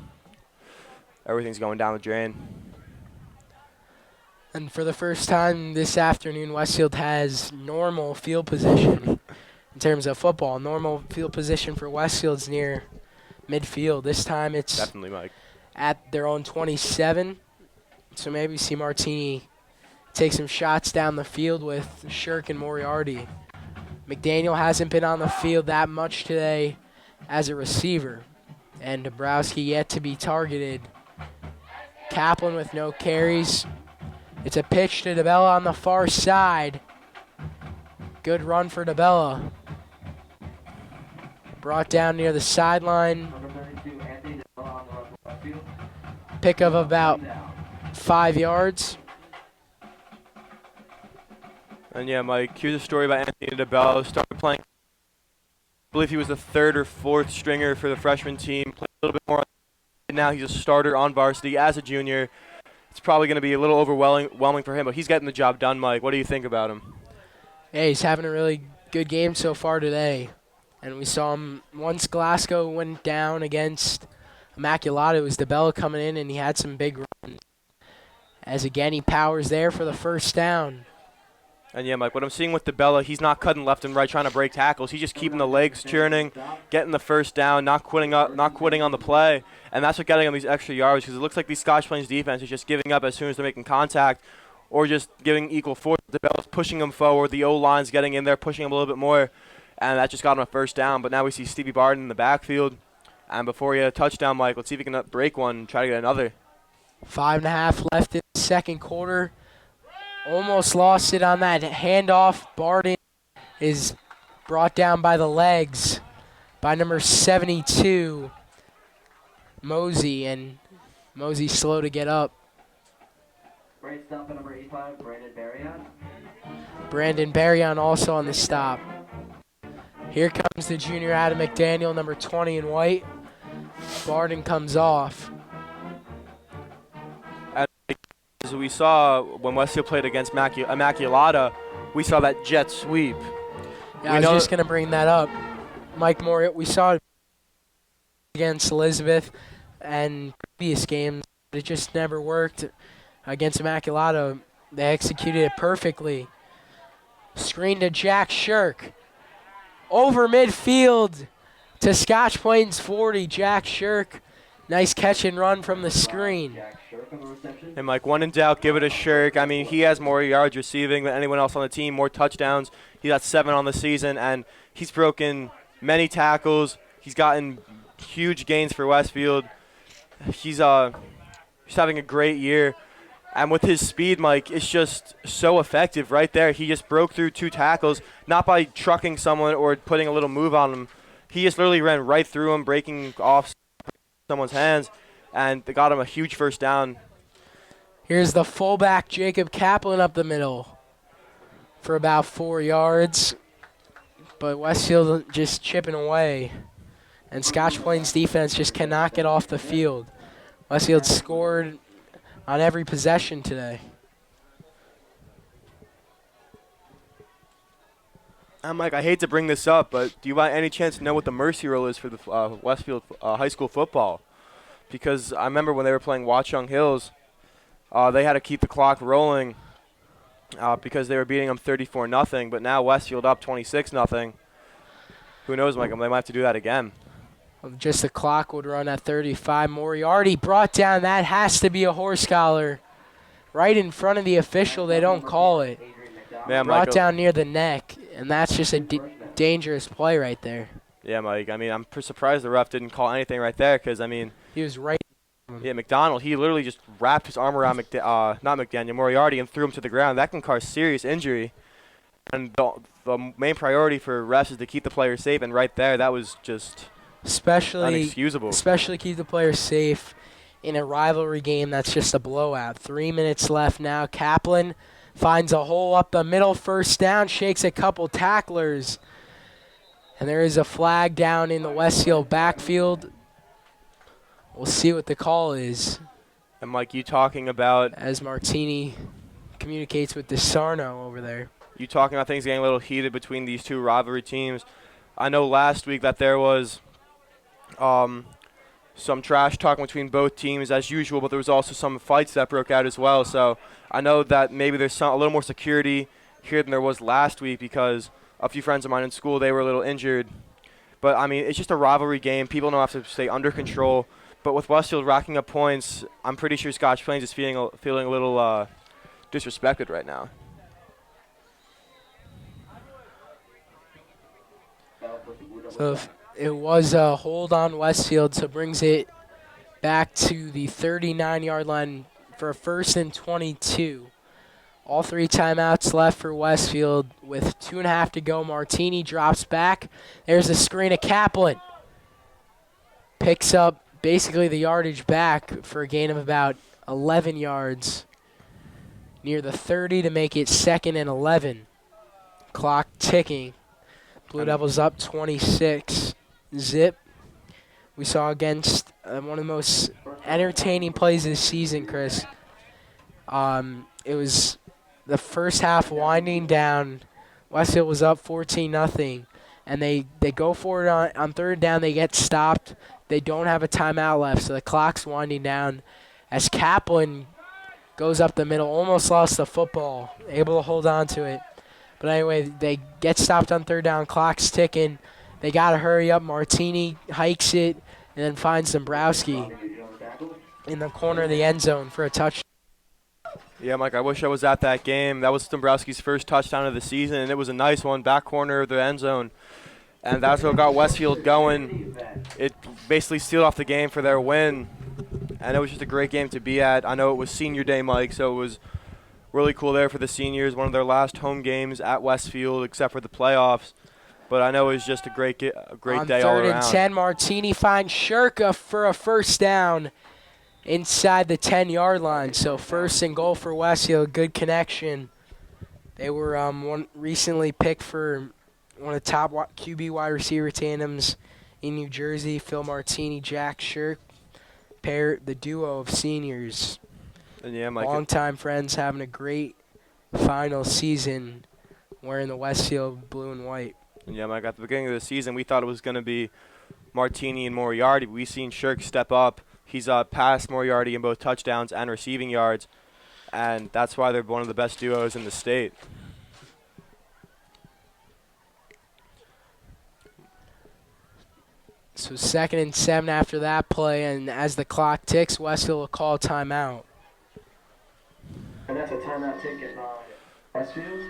everything's going down the drain. And for the first time this afternoon, Westfield has normal field position in terms of football. Normal field position for Westfield's near midfield. This time it's Definitely, Mike. at their own 27. So maybe see Martini take some shots down the field with Shirk and Moriarty. McDaniel hasn't been on the field that much today as a receiver. And Dabrowski yet to be targeted. Kaplan with no carries. It's a pitch to DeBella on the far side. Good run for DeBella. Brought down near the sideline. Number 32, Anthony DeBella on the run for Westfield. Pick of about Down. 5 yards. And yeah, Mike, here's a story about Anthony DeBello. Started playing, I believe he was the 3rd or 4th stringer for the freshman team. Played a little bit more. Now he's a starter on varsity as a junior. It's probably going to be a little overwhelming for him, but he's getting the job done, Mike. What do you think about him? Yeah, he's having a really good game so far today. And we saw him once Glasgow went down against Immaculata. It was DeBella coming in, and he had some big runs. As again, he powers there for the first down. And yeah, Mike, what I'm seeing with DeBella, he's not cutting left and right trying to break tackles. He's just keeping the legs churning, getting the first down, not quitting on the play. And that's what getting him these extra yards, because it looks like the Scotch Plains defense is just giving up as soon as they're making contact, or just giving equal force. DeBella's pushing him forward. The O-line's getting in there, pushing him a little bit more. And that just got him a first down. But now we see Stevie Barden in the backfield. And before he had a touchdown, Mike, let's see if he can break one and try to get another. 5.5 left in the second quarter. Almost lost it on that handoff. Barden is brought down by the legs by number 72, Mosey. And Mosey slow to get up. Great stop at number 85, Brandon Barriott. Brandon Barrion also on the stop. Here comes the junior Adam McDaniel, number 20 in white. Barden comes off. As we saw when Westfield played against Immaculata, we saw that jet sweep. Yeah, I was just going to bring that up. Mike Moore, we saw it against Elizabeth and previous games, but it just never worked against Immaculata. They executed it perfectly. Screen to Jack Shirk. Over midfield to Scotch Plains 40. Jack Shirk. Nice catch and run from the screen. Jack Shirk on the reception. And, Mike, when in doubt, give it a Shirk. I mean, he has more yards receiving than anyone else on the team, more touchdowns. He got 7 on the season, and he's broken many tackles. He's gotten huge gains for Westfield. He's having a great year. And with his speed, Mike, it's just so effective right there. He just broke through 2 tackles, not by trucking someone or putting a little move on him. He just literally ran right through him, breaking off someone's hands, and they got him a huge first down. Here's the fullback, Jacob Kaplan, up the middle for about 4 yards. But Westfield just chipping away. And Scotch Plains defense just cannot get off the field. Westfield scored on every possession today. Mike, I hate to bring this up, but do you by any chance know what the mercy rule is for the Westfield high school football? Because I remember when they were playing Watchung Hills, they had to keep the clock rolling because they were beating them 34-0. But now Westfield up 26-0. Who knows, Mike? They might have to do that again. Just the clock would run at 35. Moriarty brought down. That has to be a horse collar. Right in front of the official. They don't call it. Yeah, Brought Mike. down near the neck, and that's just a dangerous play right there. Yeah, Mike. I mean, I'm surprised the ref didn't call anything right there because, I mean, He was right. yeah, McDonald, he literally just wrapped his arm around not McDaniel, Moriarty, and threw him to the ground. That can cause serious injury. And the main priority for refs is to keep the player safe, and right there, that was just unexcusable. Especially keep the players safe in a rivalry game that's just a blowout. 3 minutes left now. Kaplan finds a hole up the middle, first down, shakes a couple tacklers. And there is a flag down in the Westfield backfield. We'll see what the call is And, Mike, you talking about as Martini communicates with DeSarno over there. you talking about things getting a little heated between these two rivalry teams. I know last week that there was some trash talking between both teams as usual, but there was also some fights that broke out as well. So I know that maybe there's a little more security here than there was last week because a few friends of mine in school, they were a little injured. But, I mean, it's just a rivalry game. People don't have to stay under control. But with Westfield racking up points, I'm pretty sure Scotch Plains is feeling a little disrespected right now. So it was a hold on Westfield, so brings it back to the 39-yard line for a 1st and 22. All 3 timeouts left for Westfield with 2.5 to go. Martini drops back. There's a screen of Kaplan. Picks up basically the yardage back for a gain of about 11 yards. Near the 30 to make it 2nd and 11. Clock ticking. Blue Devils up 26. Zip. We saw against one of the most entertaining plays this season, Chris. It was the first half winding down. Westfield was up 14-0, and they go for it on 3rd down. They get stopped. They don't have a timeout left, so the clock's winding down as Kaplan goes up the middle, almost lost the football, able to hold on to it. But anyway, they get stopped on 3rd down, clock's ticking. They got to hurry up. Martini hikes it and then finds Dombrowski in the corner of the end zone for a touchdown. Yeah, Mike, I wish I was at that game. That was Dombrowski's first touchdown of the season, and it was a nice one, back corner of the end zone. And that's what got Westfield going. It basically sealed off the game for their win, and it was just a great game to be at. I know it was senior day, Mike, so it was really cool there for the seniors, one of their last home games at Westfield except for the playoffs. But I know it was just a great day all around. On 3rd and 10, Martini finds Shirka for a first down inside the 10-yard line. So 1st and goal for Westfield, good connection. They were recently picked for one of the top QB wide receiver tandems in New Jersey, Phil Martini, Jack Shirk, the duo of seniors. And yeah, Mike, longtime friends having a great final season wearing the Westfield blue and white. And yeah, Mike, at the beginning of the season, we thought it was going to be Martini and Moriarty. We've seen Shirk step up. He's passed Moriarty in both touchdowns and receiving yards, and that's why they're one of the best duos in the state. So 2nd and 7 after that play, and as the clock ticks, Westfield will call timeout. And that's a timeout taken by Westfield.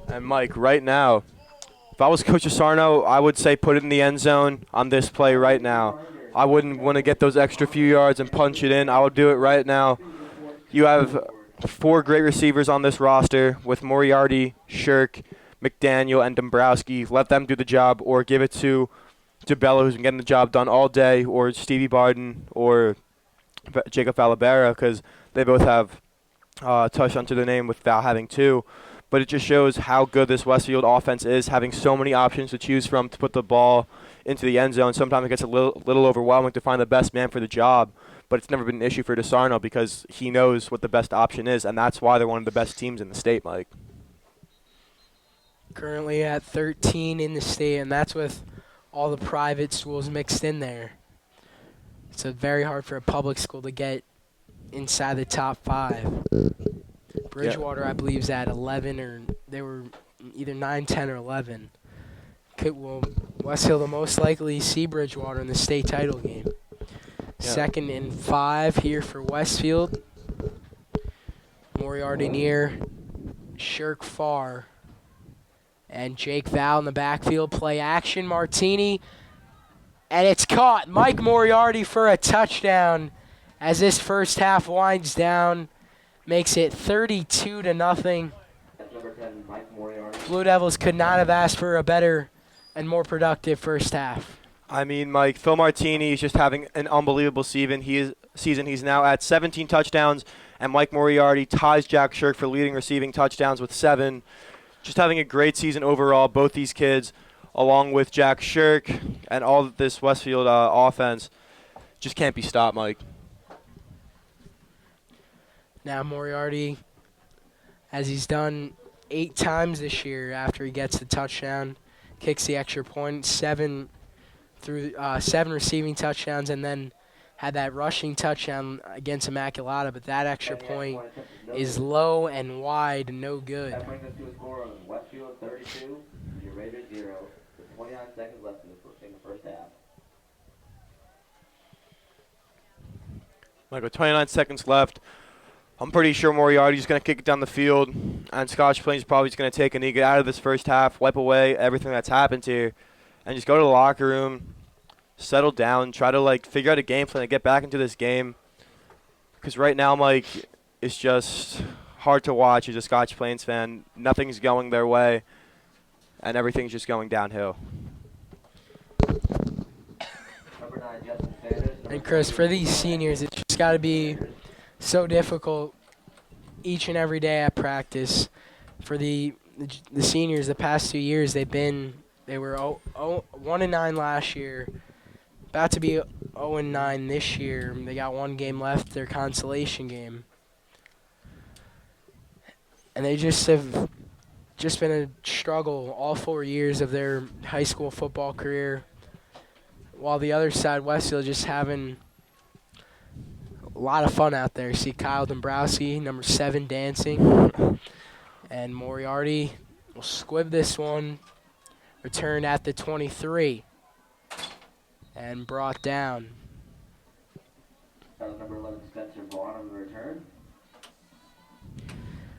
And Mike, right now, if I was Coach Asarno, I would say put it in the end zone on this play right now. I wouldn't want to get those extra few yards and punch it in. I would do it right now. You have 4 great receivers on this roster with Moriarty, Shirk, McDaniel, and Dombrowski. Let them do the job, or give it to Bella, who's been getting the job done all day, or Stevie Barden, or Jacob Falabera, because they both have touched onto their name without having 2. But it just shows how good this Westfield offense is, having so many options to choose from to put the ball into the end zone. Sometimes it gets a little overwhelming to find the best man for the job, but it's never been an issue for DeSarno because he knows what the best option is, and that's why they're one of the best teams in the state, Mike. Currently at 13 in the state, and that's with all the private schools mixed in there. It's very hard for a public school to get inside the top 5. Bridgewater, I believe, is at 11, or they were either 9, 10, or 11. We'll Westfield will most likely see Bridgewater in the state title game. Yeah. 2nd and 5 here for Westfield. Moriarty near, Shirk far, and Jake Val in the backfield. Play action, Martini, and it's caught. Mike Moriarty for a touchdown as this first half winds down. Makes it 32-0. Number 10, Mike Moriarty. Blue Devils could not have asked for a better and more productive first half. I mean, Mike, Phil Martini is just having an unbelievable season. He's now at 17 touchdowns, and Mike Moriarty ties Jack Shirk for leading receiving touchdowns with 7. Just having a great season overall, both these kids, along with Jack Shirk and all of this Westfield offense, just can't be stopped, Mike. Now Moriarty, as he's done 8 times this year after he gets the touchdown, kicks the extra point, 7 receiving touchdowns, and then had that rushing touchdown against Immaculata, but that extra point is low and wide, no good. That brings us to a score of Westfield 32, your Raiders 0, with 29 seconds left in the first half. Mike, with 29 seconds left, I'm pretty sure Moriarty's going to kick it down the field, and Scotch Plains probably just going to take a knee, get out of this first half, wipe away everything that's happened here, and just go to the locker room, settle down, try to figure out a game plan to get back into this game. Because right now, Mike, it's just hard to watch as a Scotch Plains fan. Nothing's going their way, and everything's just going downhill. Number 9, Justin Sanders. And Chris, for these seniors, it's just got to be so difficult each and every day at practice. For the seniors, the past 2 years, they were 1-9 last year, about to be 0-9 this year. They got 1 game left, their consolation game, and they just have been a struggle all 4 years of their high school football career. While the other side, Westfield, just having a lot of fun out there. See Kyle Dombrowski, number 7, dancing. And Moriarty will squib this one. Returned at the 23. And brought down. That was number 11, Spencer Vaughn on the return.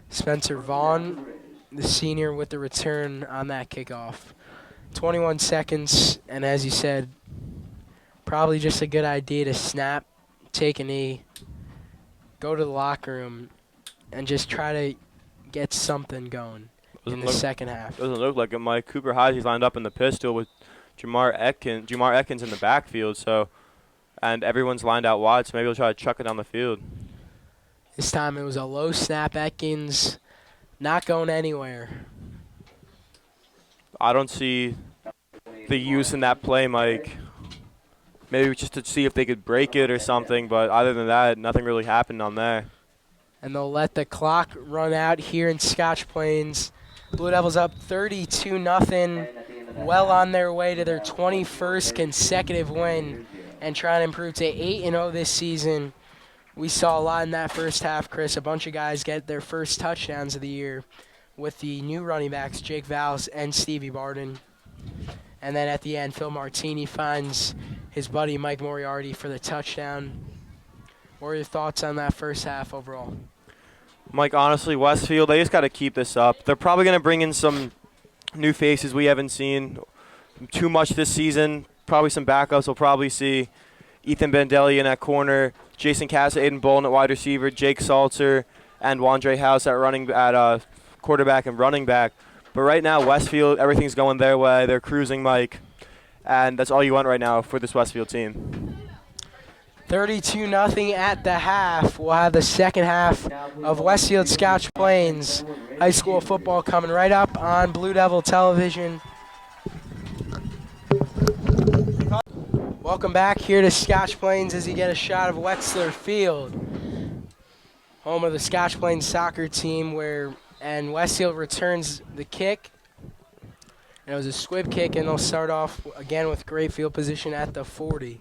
Spencer Vaughn, the senior, with the return on that kickoff. 21 seconds, and as you said, probably just a good idea to snap, take a knee, go to the locker room, and just try to get something going in the second half. Doesn't look like it, Mike. Cooper Heisey's lined up in the pistol with Jamar Atkins in the backfield, and everyone's lined out wide, so maybe he'll try to chuck it down the field. This time it was a low snap. Atkins not going anywhere. I don't see the use in that play, Mike. Maybe just to see if they could break it or something, but other than that, nothing really happened on there. And they'll let the clock run out here in Scotch Plains. Blue Devils up 32-0, well on their way to their 21st consecutive win and trying to improve to 8-0 this season. We saw a lot in that first half, Chris. A bunch of guys get their first touchdowns of the year with the new running backs, Jake Valls and Stevie Barden. And then at the end, Phil Martini finds his buddy Mike Moriarty for the touchdown. What are your thoughts on that first half overall? Mike, honestly, Westfield, they just got to keep this up. They're probably going to bring in some new faces we haven't seen too much this season. Probably some backups. We'll probably see Ethan Bandelli in that corner, Jason Casa, Aiden Bolin at wide receiver, Jake Salter, and Wandre House at quarterback and running back. But right now, Westfield, everything's going their way. They're cruising, Mike. And that's all you want right now for this Westfield team. 32-0 at the half. We'll have the second half of Westfield Scotch Plains high school football coming right up on Blue Devil Television. Welcome back here to Scotch Plains as you get a shot of Wexler Field, home of the Scotch Plains soccer team, and Westfield returns the kick. And it was a squib kick, and they'll start off again with great field position at the 40.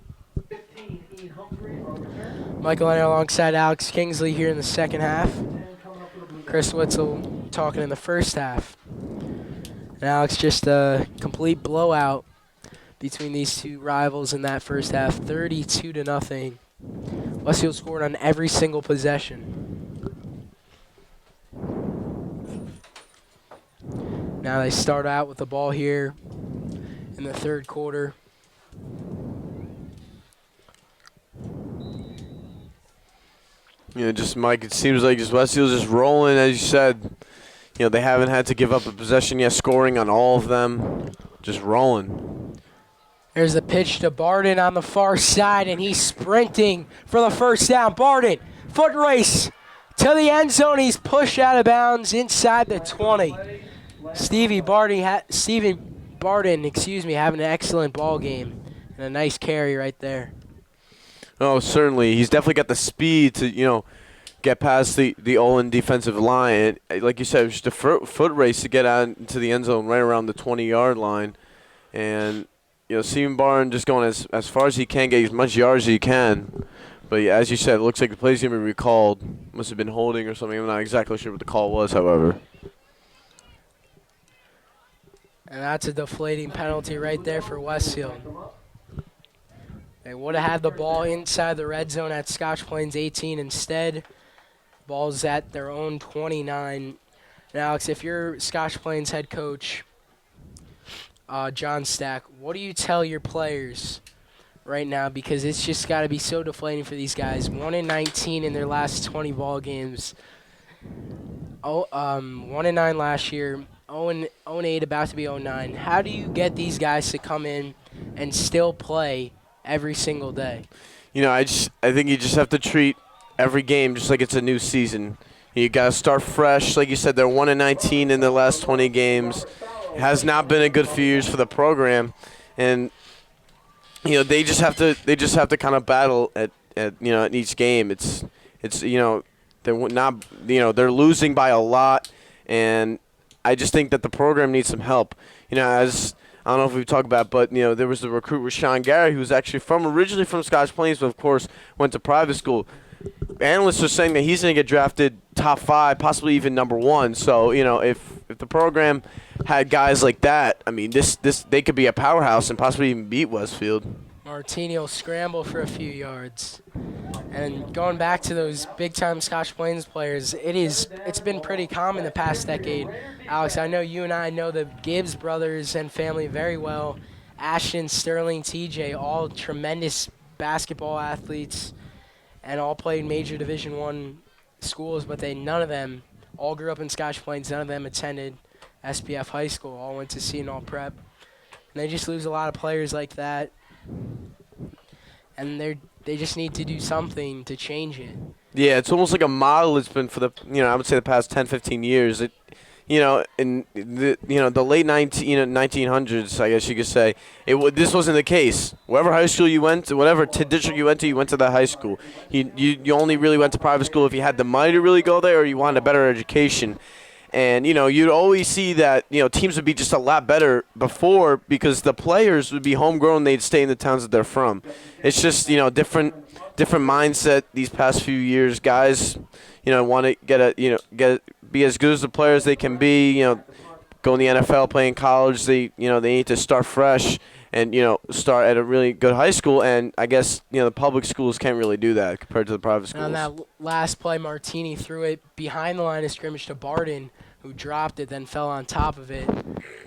Michael Leonard alongside Alex Kingsley here in the second half. Chris Witzel talking in the first half. And Alex, just a complete blowout between these two rivals in that first half, 32-0. Westfield scored on every single possession. Now they start out with the ball here in the third quarter. Just Mike, it seems like just Westfield's just rolling, as you said. They haven't had to give up a possession yet, scoring on all of them. Just rolling. There's a pitch to Barden on the far side, and he's sprinting for the first down. Barden, foot race to the end zone. He's pushed out of bounds inside the 20. Stephen Barden, having an excellent ball game and a nice carry right there. Oh, certainly. He's definitely got the speed to, get past the Olin defensive line. And like you said, it was just a foot race to get out into the end zone right around the 20-yard line. And, Stephen Barden just going as far as he can, get as much yards as he can. But yeah, as you said, it looks like the play's going to be recalled. Must have been holding or something. I'm not exactly sure what the call was, however. And that's a deflating penalty right there for Westfield. They would have had the ball inside the red zone at Scotch Plains 18 instead. Ball's at their own 29. And Alex, if you're Scotch Plains head coach, John Stack, what do you tell your players right now? Because it's just got to be so deflating for these guys. 1-19 in their last 20 ball games. 1-9 last year. 0-8, about to be 0-9. How do you get these guys to come in and still play every single day? I think you just have to treat every game just like it's a new season. You got to start fresh. Like you said, they're 1-19 in the last 20 games. It has not been a good few years for the program, and they just have to kind of battle at each game. It's they're not they're losing by a lot, and I just think that the program needs some help. As I don't know if we've talked about, but there was the recruit Rashawn Gary, who was actually originally from Scotch Plains, but of course went to private school. Analysts are saying that he's going to get drafted top 5, possibly even number 1. So if the program had guys like that, I mean, this they could be a powerhouse and possibly even beat Westfield. Martini will scramble for a few yards. And going back to those big-time Scotch Plains players, it's been pretty common the past decade. Alex, I know you and I know the Gibbs brothers and family very well. Ashton, Sterling, TJ, all tremendous basketball athletes and all played major Division I schools, but none of them all grew up in Scotch Plains. None of them attended SPF High School, all went to Seton Prep. And they just lose a lot of players like that. And they just need to do something to change it. Yeah, it's almost like a model it's been for the, I would say the past 10, 15 years. In the late 1900s, I guess you could say, this wasn't the case. Whatever high school you went to, whatever district you went to that high school. You only really went to private school if you had the money to really go there or you wanted a better education. And, you'd always see that, teams would be just a lot better before because the players would be homegrown. They'd stay in the towns that they're from. It's just, different mindset these past few years. Guys, want to be as good as the players they can be, go in the NFL, play in college. They need to start fresh and, start at a really good high school. And I guess, the public schools can't really do that compared to the private schools. And on that last play, Martini threw it behind the line of scrimmage to Barden, who dropped it, then fell on top of it.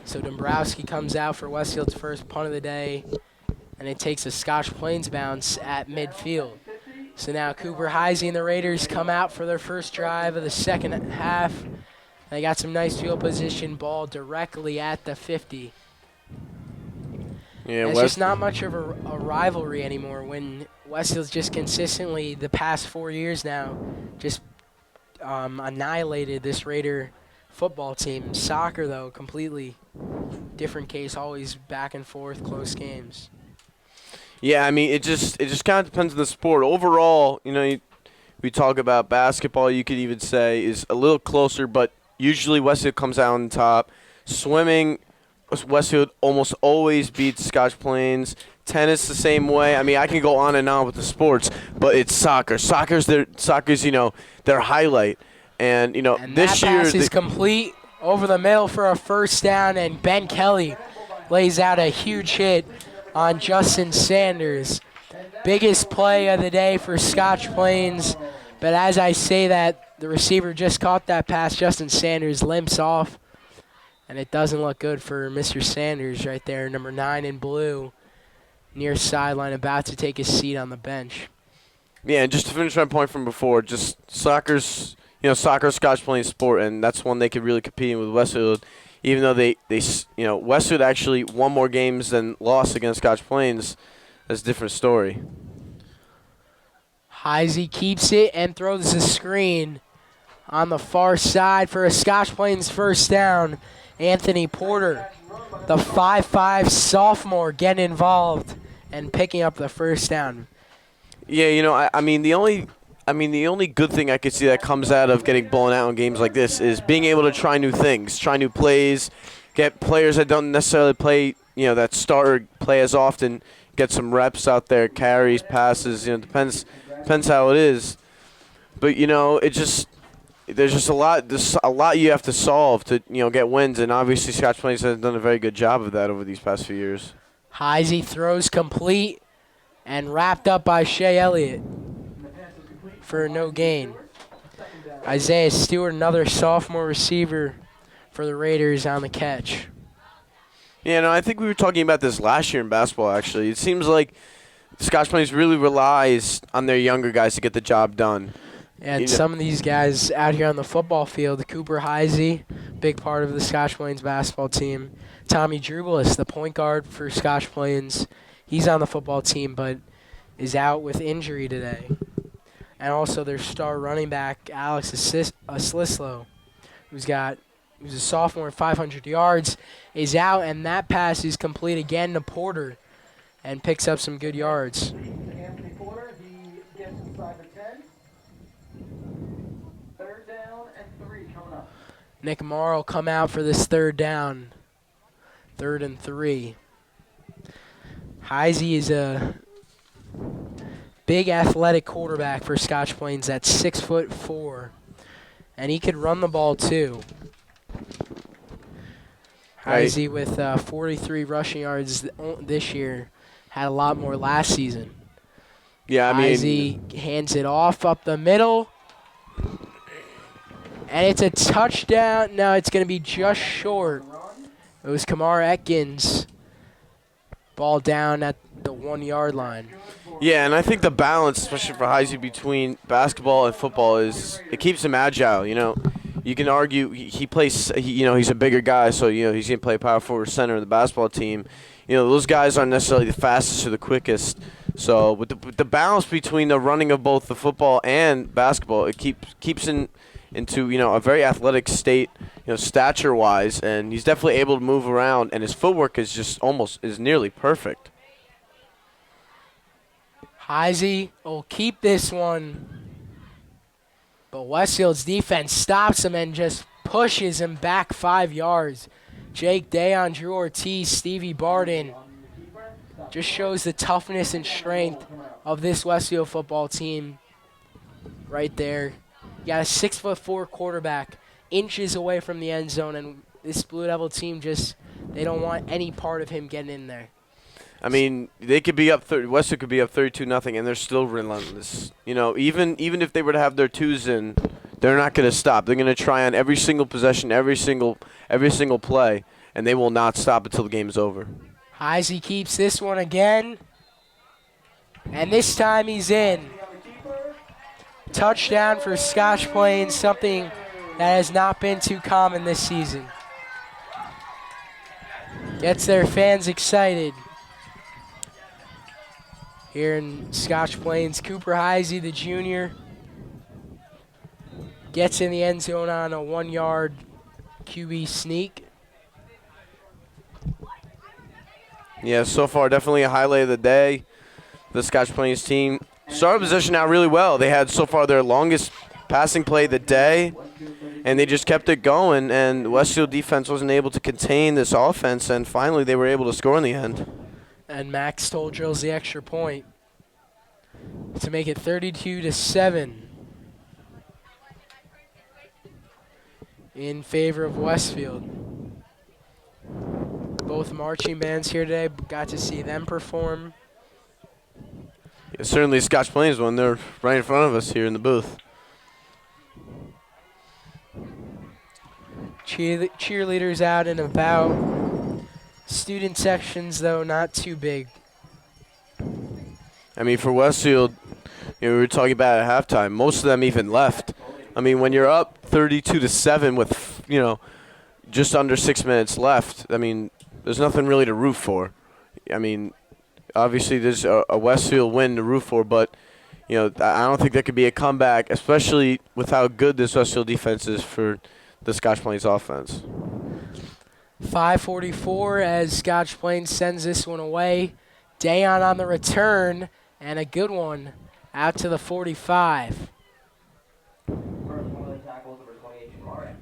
So Dombrowski comes out for Westfield's first punt of the day, and it takes a Scotch Plains bounce at midfield. So now Cooper Heisey and the Raiders come out for their first drive of the second half. They got some nice field position, ball directly at the 50. Yeah, it's just not much of a rivalry anymore when Westfield's just consistently, the past 4 years now, just annihilated this Raider football team. Soccer, though, completely different case, always back and forth, close games. Yeah, I mean, it just kind of depends on the sport. Overall, we talk about basketball, you could even say, is a little closer, but usually Westfield comes out on top. Swimming, Westfield almost always beats Scotch Plains. Tennis the same way. I mean, I can go on and on with the sports, but it's soccer. Soccer's their highlight. And and this that year pass is complete over the middle for a first down, and Ben Kelly lays out a huge hit on Justin Sanders. Biggest play of the day for Scotch Plains. But as I say that, the receiver just caught that pass. Justin Sanders limps off. And it doesn't look good for Mr. Sanders right there, number 9 in blue, near sideline, about to take his seat on the bench. Yeah, and just to finish my point from before, just soccer's Scotch Plains sport, and that's one they could really compete with Westfield. Even though Westfield actually won more games than lost against Scotch Plains, that's a different story. Heisey keeps it and throws the screen on the far side for a Scotch Plains first down. Anthony Porter, the 5'5 sophomore, getting involved and picking up the first down. Yeah, I mean the only good thing I could see that comes out of getting blown out in games like this is being able to try new things, try new plays, get players that don't necessarily play, that start or play as often, get some reps out there, carries, passes, depends how it is. But there's just a lot you have to solve to get wins, and obviously Scotch Plains has done a very good job of that over these past few years. Heisey throws complete and wrapped up by Shea Elliott for no gain. Isaiah Stewart, another sophomore receiver for the Raiders, on the catch. Yeah, no, I think we were talking about this last year in basketball, actually. It seems like Scotch Plains really relies on their younger guys to get the job done. And some of these guys out here on the football field, Cooper Heisey, big part of the Scotch Plains basketball team. Tommy Drubelis, the point guard for Scotch Plains, he's on the football team but is out with injury today. And also their star running back, Alex Slislow, who's a sophomore at 500 yards, is out, and that pass is complete again to Porter and picks up some good yards. Anthony Porter, he gets inside the 10. 3rd down and 3 coming up. Nick Morrow will come out for this 3rd down. 3rd and 3. Heisey is a big athletic quarterback for Scotch Plains. That's 6'4", and he could run the ball too. Heisey with 43 rushing yards this year, had a lot more last season. Yeah, Heisey hands it off up the middle, and it's a touchdown. No, it's going to be just short. It was Kamar Atkins. Ball down at the 1-yard line. Yeah, and I think the balance, especially for Heisey, between basketball and football it keeps him agile. You can argue he plays. He's a bigger guy, so he's gonna play power forward, center in the basketball team. Those guys aren't necessarily the fastest or the quickest. So with the balance between the running of both the football and basketball, it keeps into a very athletic state, stature-wise, and he's definitely able to move around, and his footwork is nearly perfect. Heisey will keep this one, but Westfield's defense stops him and just pushes him back 5 yards. Jake Dayon, Drew Ortiz, Stevie Barden just shows the toughness and strength of this Westfield football team right there. You got a 6'4" quarterback, inches away from the end zone, and this Blue Devil team they don't want any part of him getting in there. I mean, they could be up. Westfield could be up 32-0, and they're still relentless. Even if they were to have their twos in, they're not going to stop. They're going to try on every single possession, every single play, and they will not stop until the game's over. Heisey keeps this one again, and this time he's in. Touchdown for Scotch Plains, something that has not been too common this season. Gets their fans excited. Here in Scotch Plains, Cooper Heisey, the junior, gets in the end zone on a 1-yard QB sneak. Yeah, so far definitely a highlight of the day. The Scotch Plains team started position out really well. They had so far their longest passing play of the day, and they just kept it going, and Westfield defense wasn't able to contain this offense, and finally they were able to score in the end. And Max Stoll drills the extra point to make it 32-7 in favor of Westfield. both marching bands here today. Got to see them perform. Yeah, certainly Scotch Plains one. They're right in front of us here in the booth. Cheerleaders out and about. Student sections, though, not too big. I mean, for Westfield, we were talking about at halftime. Most of them even left. I mean, when you're up 32-7 with, just under 6 minutes left, I mean, there's nothing really to root for. I mean, obviously there's a Westfield win to root for, but, I don't think there could be a comeback, especially with how good this Westfield defense is for the Scotch Plains offense. 5:44 as Scotch Plains sends this one away. Dayon on the return, and a good one out to the 45. First one of the tackles, number 28, Shamari.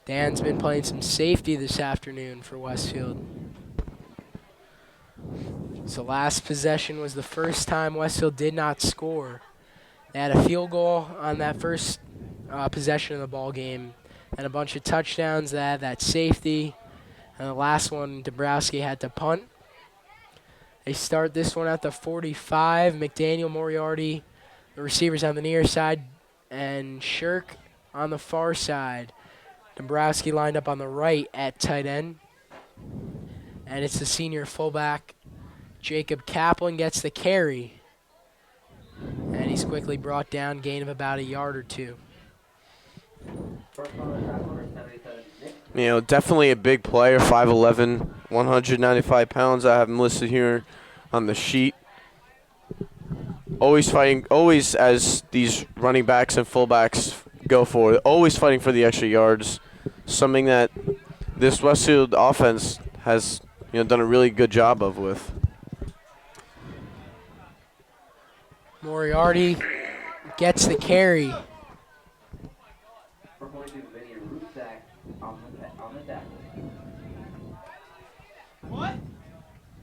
Dan's been playing some safety this afternoon for Westfield. So last possession was the first time Westfield did not score. They had a field goal on that first possession of the ball game, and a bunch of touchdowns. They had that safety, and the last one, Dombrowski had to punt. They start this one at the 45. McDaniel, Moriarty, the receivers on the near side, and Shirk on the far side. Dombrowski lined up on the right at tight end. And it's the senior fullback, Jacob Kaplan, gets the carry. And he's quickly brought down, gain of about a yard or two. First one of the tackle, number 77, Nick. Definitely a big player, 5'11", 195 pounds. I have him listed here on the sheet. Always fighting, always as these running backs and fullbacks go for it, always fighting for the extra yards. Something that this Westfield offense has, done a really good job of with. Moriarty gets the carry. For 42, Vinny Rusak on the tackle. What?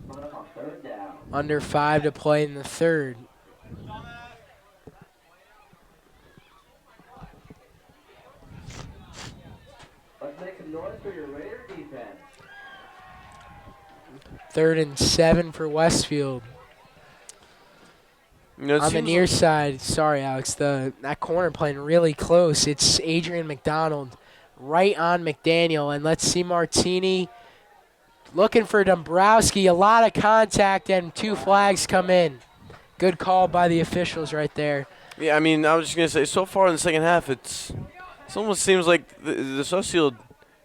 Coming up on third down. Under 5 to play in the third. Let's make some noise for your Raider defense. 3rd and 7 for Westfield. On the near side, sorry, Alex, that corner playing really close. It's Adrian McDonald right on McDaniel. And let's see Martini looking for Dombrowski. A lot of contact and 2 flags come in. Good call by the officials right there. Yeah, I mean, I was just going to say, so far in the second half, it almost seems like the Westfield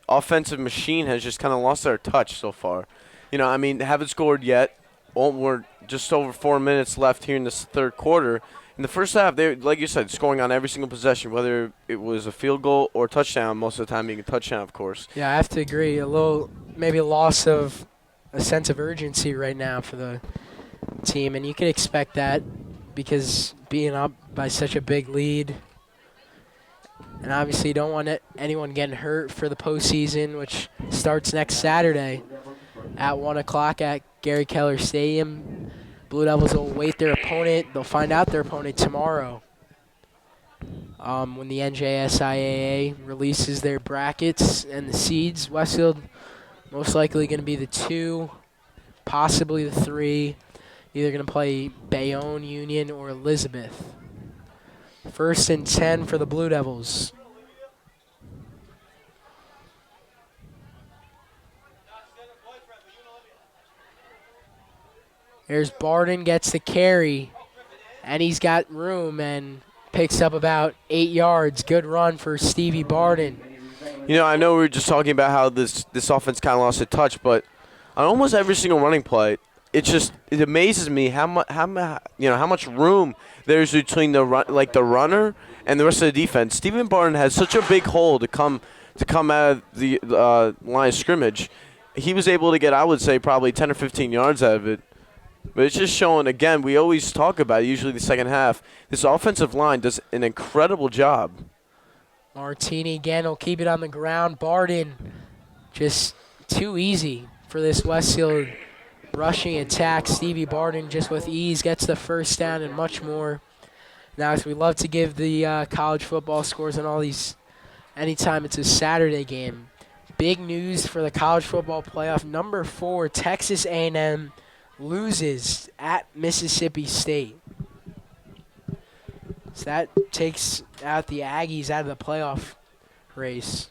offensive machine has just kind of lost their touch so far. Haven't scored yet. We're just over 4 minutes left here in this third quarter. In the first half, they, like you said, scoring on every single possession, whether it was a field goal or a touchdown, most of the time being a touchdown, of course. Yeah, I have to agree. Maybe a loss of a sense of urgency right now for the team, and you can expect that because being up by such a big lead, and obviously you don't want anyone getting hurt for the postseason, which starts next Saturday at 1 o'clock at Gary Keller Stadium. Blue Devils will await their opponent. They'll find out their opponent tomorrow when the NJSIAA releases their brackets and the seeds. Westfield most likely going to be the 2, possibly the 3. Either going to play Bayonne, Union, or Elizabeth. 1st and 10 for the Blue Devils. There's Barden, gets the carry, and he's got room and picks up about 8 yards. Good run for Stevie Barden. I know we were just talking about how this offense kind of lost its touch, but on almost every single running play, it amazes me how much room there's between the runner and the rest of the defense. Stephen Barden has such a big hole to come out of the line of scrimmage. He was able to get, I would say, probably 10 or 15 yards out of it. But it's just showing, again, we always talk about it, usually the second half. This offensive line does an incredible job. Martini again will keep it on the ground. Barden just too easy for this Westfield rushing attack. Stevie Barden just with ease gets the first down and much more. Now, as we love to give the college football scores on all these anytime it's a Saturday game. Big news for the college football playoff. Number 4, Texas A&M loses at Mississippi State. So that takes out the Aggies out of the playoff race.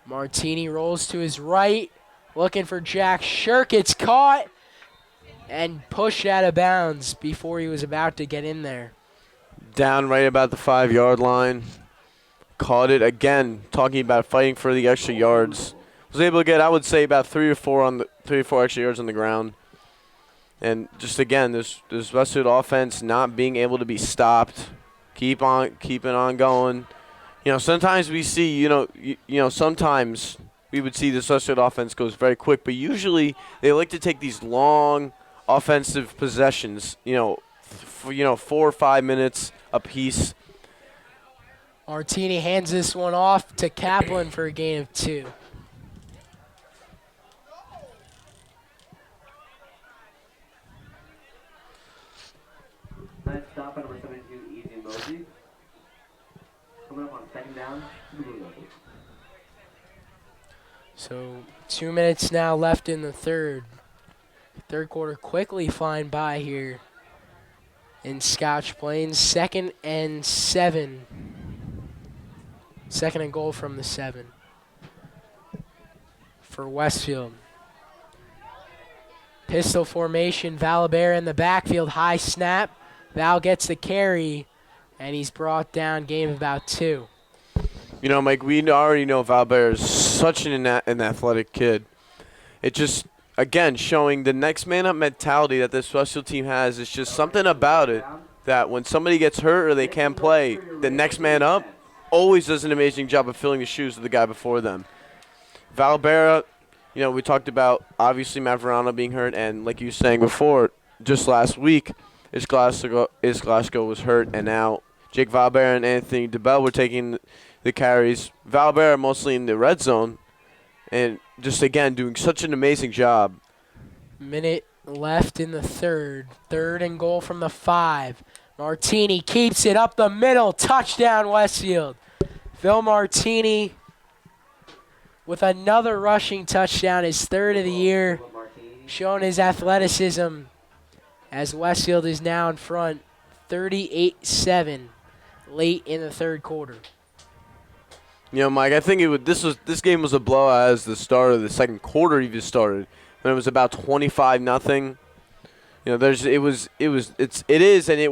Martini rolls to his right, looking for Jack Shirk. It's caught and pushed out of bounds before he was about to get in there. Down right about the 5-yard line. Caught it again, talking about fighting for the extra yards. Was able to get, I would say, about 3 or 4 extra yards on the ground. And just again, this Westfield offense not being able to be stopped. Keeping on going. You know, sometimes we see, sometimes we would see this Westfield offense goes very quick, but usually they like to take these long offensive possessions, 4 or 5 minutes apiece. Martini hands this one off to Kaplan for a gain of 2. Nice stop by number 72, Easy Emoji. Coming up on second down, Blue Devils. So 2 minutes now left in the third. Third quarter quickly flying by here in Scotch Plains. 2nd and 7. 2nd and goal from the 7 for Westfield. Pistol formation, Valabera in the backfield, high snap. Val gets the carry, and he's brought down, gain of about 2. You know, Mike, we already know Valbert is such an athletic kid. It just, again, showing the next man up mentality that this Westfield team has. It's just something about it that when somebody gets hurt or they can't play, the next man up always does an amazing job of filling the shoes of the guy before them. Valbera, we talked about obviously Matt Verano being hurt, and like you were saying before, just last week, Glasgow was hurt, and now Jake Valbera and Anthony DeBell were taking the carries. Valbera mostly in the red zone, and just again doing such an amazing job. Minute left in the third. 3rd and goal from the 5. Martini keeps it up the middle. Touchdown, Westfield. Phil Martini with another rushing touchdown, his 3rd of the year, showing his athleticism as Westfield is now in front 38-7 late in the third quarter. Mike, I think this game was a blowout as the start of the second quarter even started. When it was about 25-0. It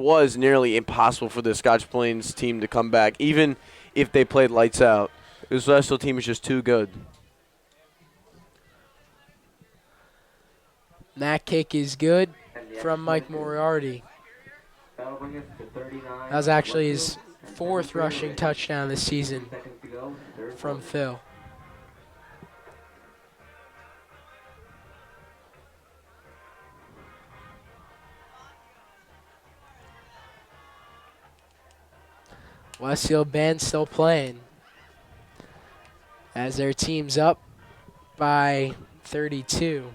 was nearly impossible for the Scotch Plains team to come back, even if they played lights out. This Westfield team is just too good. That kick is good from Mike Moriarty. That'll bring us to 39. That was actually his 4th rushing touchdown this season Seconds to go, third from Phil. Westfield band still playing as their team's up by 32.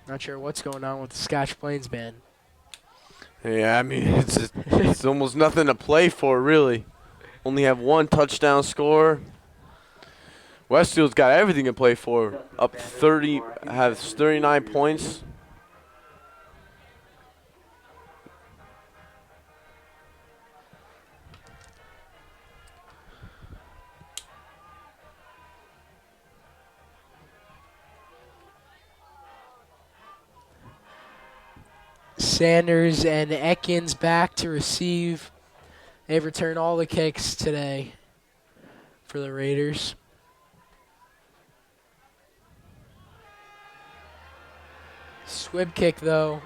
Not sure what's going on with the Scotch Plains band. Yeah, I mean, it's almost nothing to play for, really. Only have 1 touchdown score. Westfield's got everything to play for. Up 30, has 39 points. Sanders and Ekins back to receive. They've returned all the kicks today for the Raiders. Swib kick, though.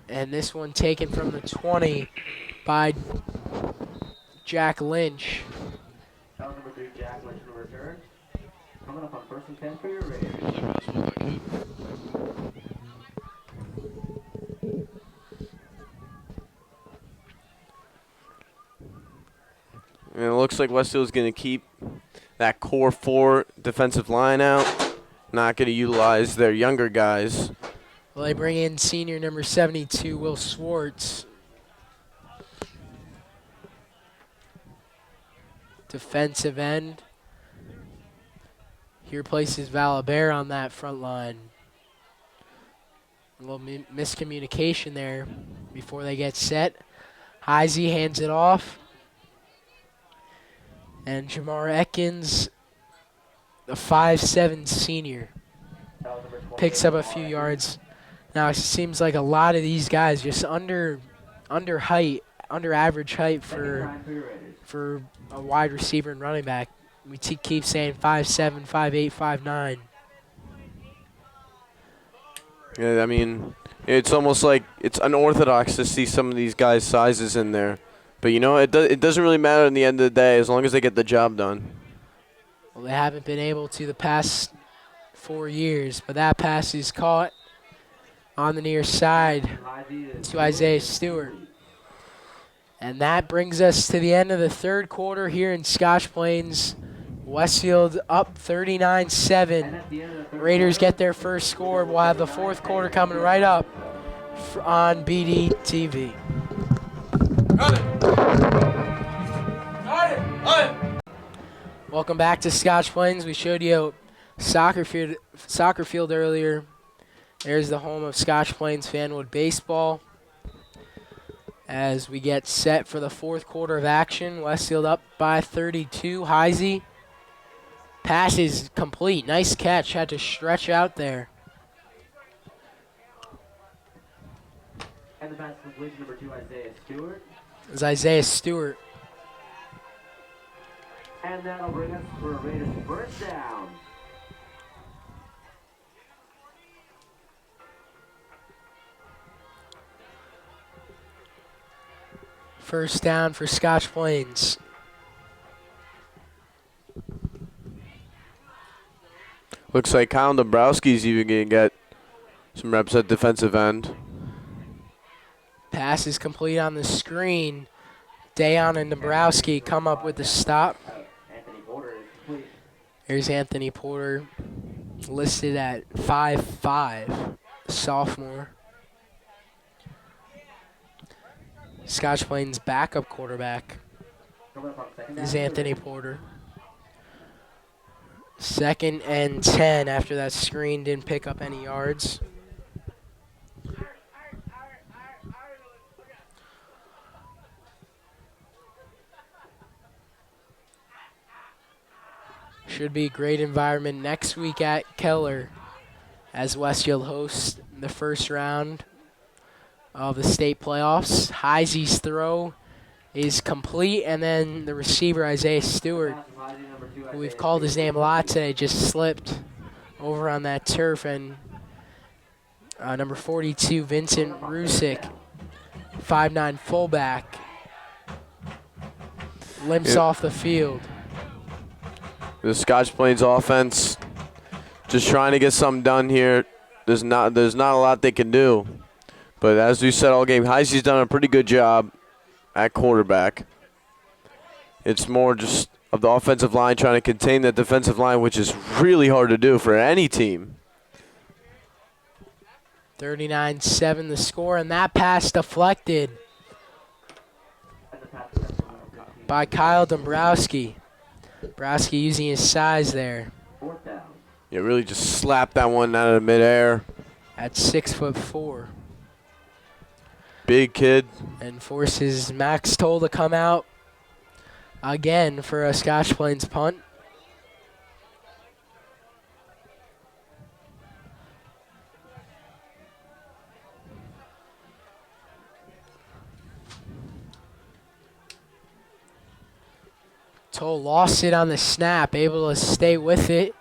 And this one taken from the 20 by Jack Lynch. That was number 3, Jack Lynch in the return. Coming up on 1st and 10 for your Raiders. And it looks like Westfield's going to keep that core 4 defensive line out. Not going to utilize their younger guys. Well, they bring in senior number 72, Will Swartz. Defensive end. He replaces Valabert on that front line. A little miscommunication there before they get set. Heisey hands it off. And Jamar Ekins, the 5'7" senior, picks up a few yards. Now it seems like a lot of these guys just under average height for a wide receiver and running back. We keep saying 5'7", 5'8", 5'9". Yeah, I mean, it's almost like it's unorthodox to see some of these guys' sizes in there. But, you know, it doesn't really matter in the end of the day as long as they get the job done. Well, they haven't been able to the past 4 years, but that pass is caught on the near side to Isaiah Stewart. And that brings us to the end of the third quarter here in Scotch Plains. Westfield up 39-7. Raiders get their first score. We'll have the fourth quarter coming right up on BDTV. Welcome back to Scotch Plains. We showed you soccer field earlier. There's the home of Scotch Plains Fanwood Baseball. As we get set for the fourth quarter of action, Westfield up by 32. Heisey. Pass is complete. Nice catch. Had to stretch out there. And the pass completion number 2, Isaiah Stewart. It's Isaiah Stewart. And that'll bring us for a Raiders first down. First down for Scotch Plains. Looks like Kyle Dombrowski's even going to get some reps at defensive end. Pass is complete on the screen. Dayon and Dombrowski come up with the stop. Anthony Porter is complete. Here's Anthony Porter, listed at 5'5", sophomore. Scotch Plains' backup quarterback is Anthony Porter. 2nd and 10 after that screen didn't pick up any yards. Should be a great environment next week at Keller as Westfield hosts the first round of the state playoffs. Heisey's throw is complete, and then the receiver, Isaiah Stewart, who we've called his name a lot today, just slipped over on that turf, and number 42, Vincent Rusick, 5'9" fullback, limps off the field. The Scotch Plains offense just trying to get something done here. There's not a lot they can do. But as we said all game, Heisey's done a pretty good job at quarterback. It's more just of the offensive line trying to contain the defensive line, which is really hard to do for any team. 39-7 the score, and that pass deflected by Kyle Dombrowski. Dombrowski using his size there. Yeah, really just slapped that one out of midair. At 6'4". Big kid. And forces Max Toll to come out again for a Scotch Plains punt. Toll lost it on the snap, able to stay with it.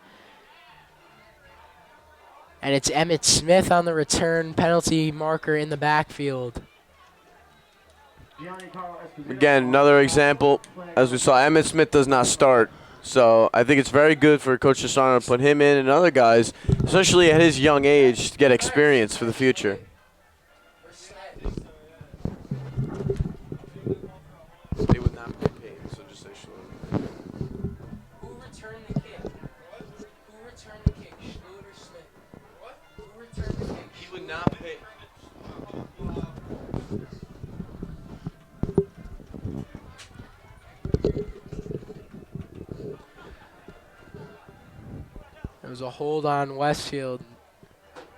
And it's Emmett Smith on the return, penalty marker in the backfield. Again, another example. As we saw, Emmett Smith does not start. So I think it's very good for Coach Chasano to put him in and other guys, especially at his young age, to get experience for the future. They would not be paid, so just say Schluter. Who returned the kick? Who returned the kick? Schluter or Smith? What? Who returned the kick? He would not was a hold on Westfield,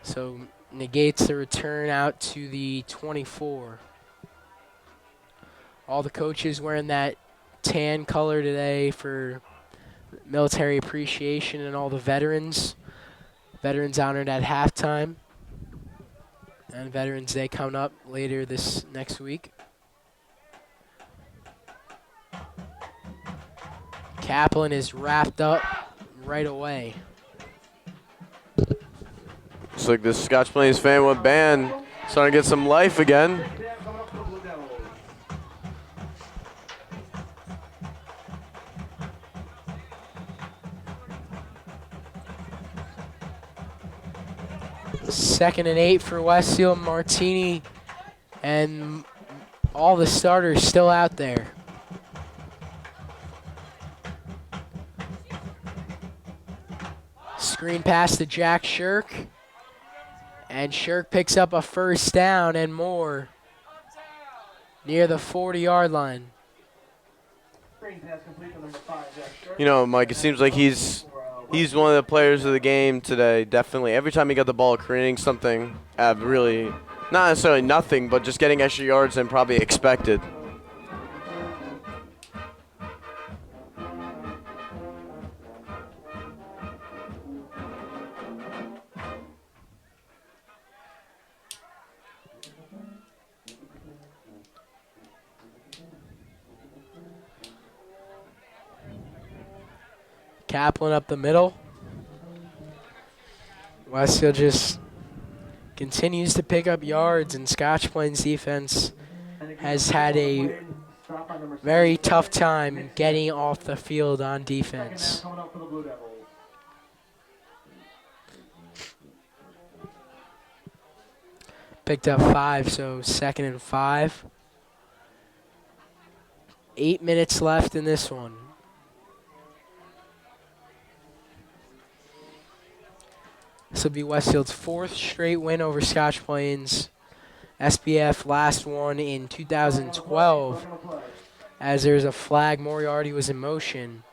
so negates the return out to the 24. All the coaches wearing that tan color today for military appreciation, and all the veterans. Veterans honored at halftime. And Veterans Day coming up later this next week. Kaplan is wrapped up right away. Looks like this Scotch Plains fan with band starting to get some life again. Second and 8 for Westfield. Martini and all the starters still out there. Screen pass to Jack Shirk. And Shirk picks up a first down and more near the 40-yard line. You know, Mike, it seems like he's one of the players of the game today, definitely. Every time he got the ball, creating something really, not necessarily nothing, but just getting extra yards than probably expected. Kaplan up the middle. Westfield just continues to pick up yards, and Scotch Plains defense has had a very tough time getting off the field on defense. Picked up 5, so 2nd and 5. 8 minutes left in this one. This will be Westfield's 4th straight win over Scotch Plains. SBF last one in 2012, as there's a flag. Moriarty was in motion,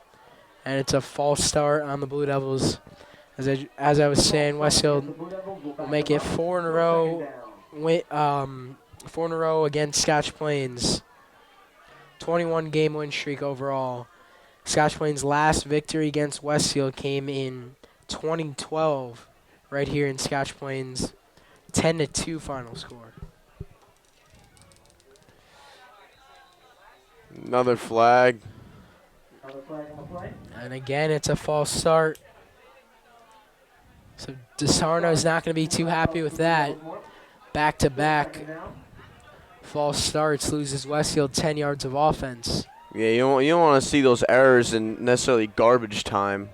and it's a false start on the Blue Devils. As I was saying, Westfield will make it 4 in a row. 4 in a row against Scotch Plains. 21-game win streak overall. Scotch Plains' last victory against Westfield came in 2012. Right here in Scotch Plains, 10-2 final score. Another flag. And again, it's a false start. So DeSarno's not going to be too happy with that. Back-to-back false starts, loses Westfield 10 yards of offense. Yeah, you don't want to see those errors in necessarily garbage time.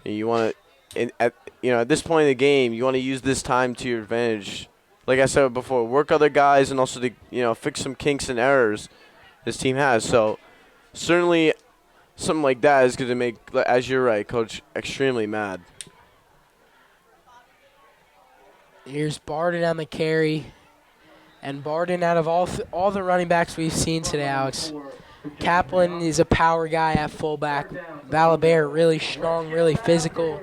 You want to, at this point in the game, you want to use this time to your advantage. Like I said before, work other guys and also to fix some kinks and errors this team has. So certainly something like that is going to make, as you're right, Coach, extremely mad. Here's Barden on the carry. And Barden, out of all the running backs we've seen today, Alex, Kaplan is a power guy at fullback. Valabert, really strong, really physical,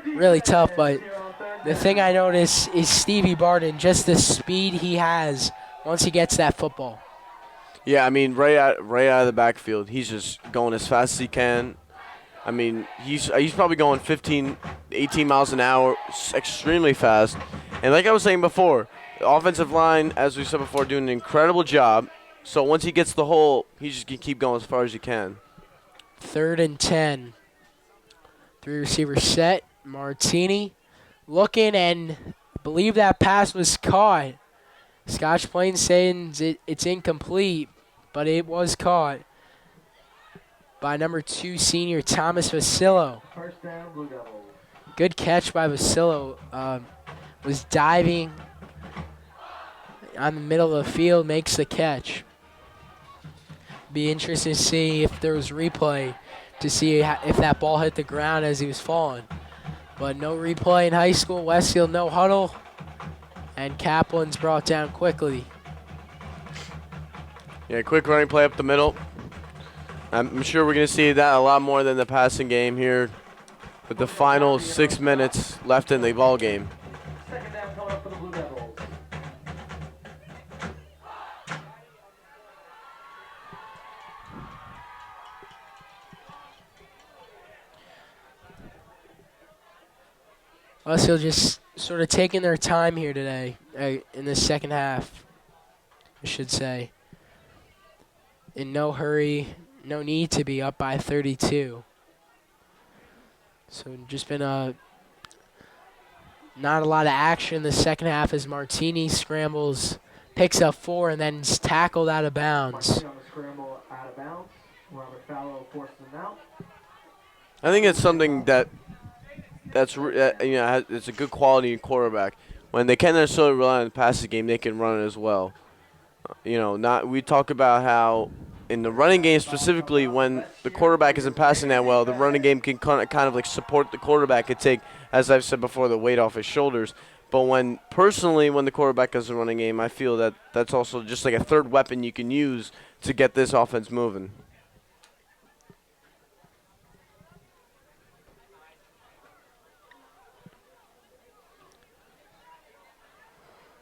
really tough. But the thing I notice is Stevie Barden, just the speed he has once he gets that football. Yeah, I mean, right out of the backfield, he's just going as fast as he can. I mean, he's probably going 15, 18 miles an hour, extremely fast. And like I was saying before, the offensive line, as we said before, doing an incredible job. So once he gets the hole, he just can keep going as far as he can. 3rd and 10. 3 receivers set. Martini looking, and believe that pass was caught. Scotch Plains saying it's incomplete, but it was caught by number 2 senior Thomas Vasillo. First down, Blue Devils. Good catch by Vasillo. Was diving on the middle of the field, makes the catch. Be interesting to see if there was replay to see if that ball hit the ground as he was falling. But no replay in high school. Westfield no huddle. And Kaplan's brought down quickly. Yeah, quick running play up the middle. I'm sure we're going to see that a lot more than the passing game here. with the final 6 minutes left in the ball game. Second down coming up for the Blue Devils. Westfield just sort of taking their time here today in the second half, I should say. In no hurry, no need to be up by 32. So just been not a lot of action in the second half as Martini scrambles, picks up 4, and then is tackled out of bounds. Martini on the scramble out of bounds. Robert Fallow forces him out. I think it's something that's it's a good quality quarterback. When they can't necessarily rely on the passing game, they can run it as well. We talk about how in the running game specifically, when the quarterback isn't passing that well, the running game can kind of like support the quarterback and take, as I've said before, the weight off his shoulders. But when the quarterback has a running game, I feel that that's also just like a third weapon you can use to get this offense moving.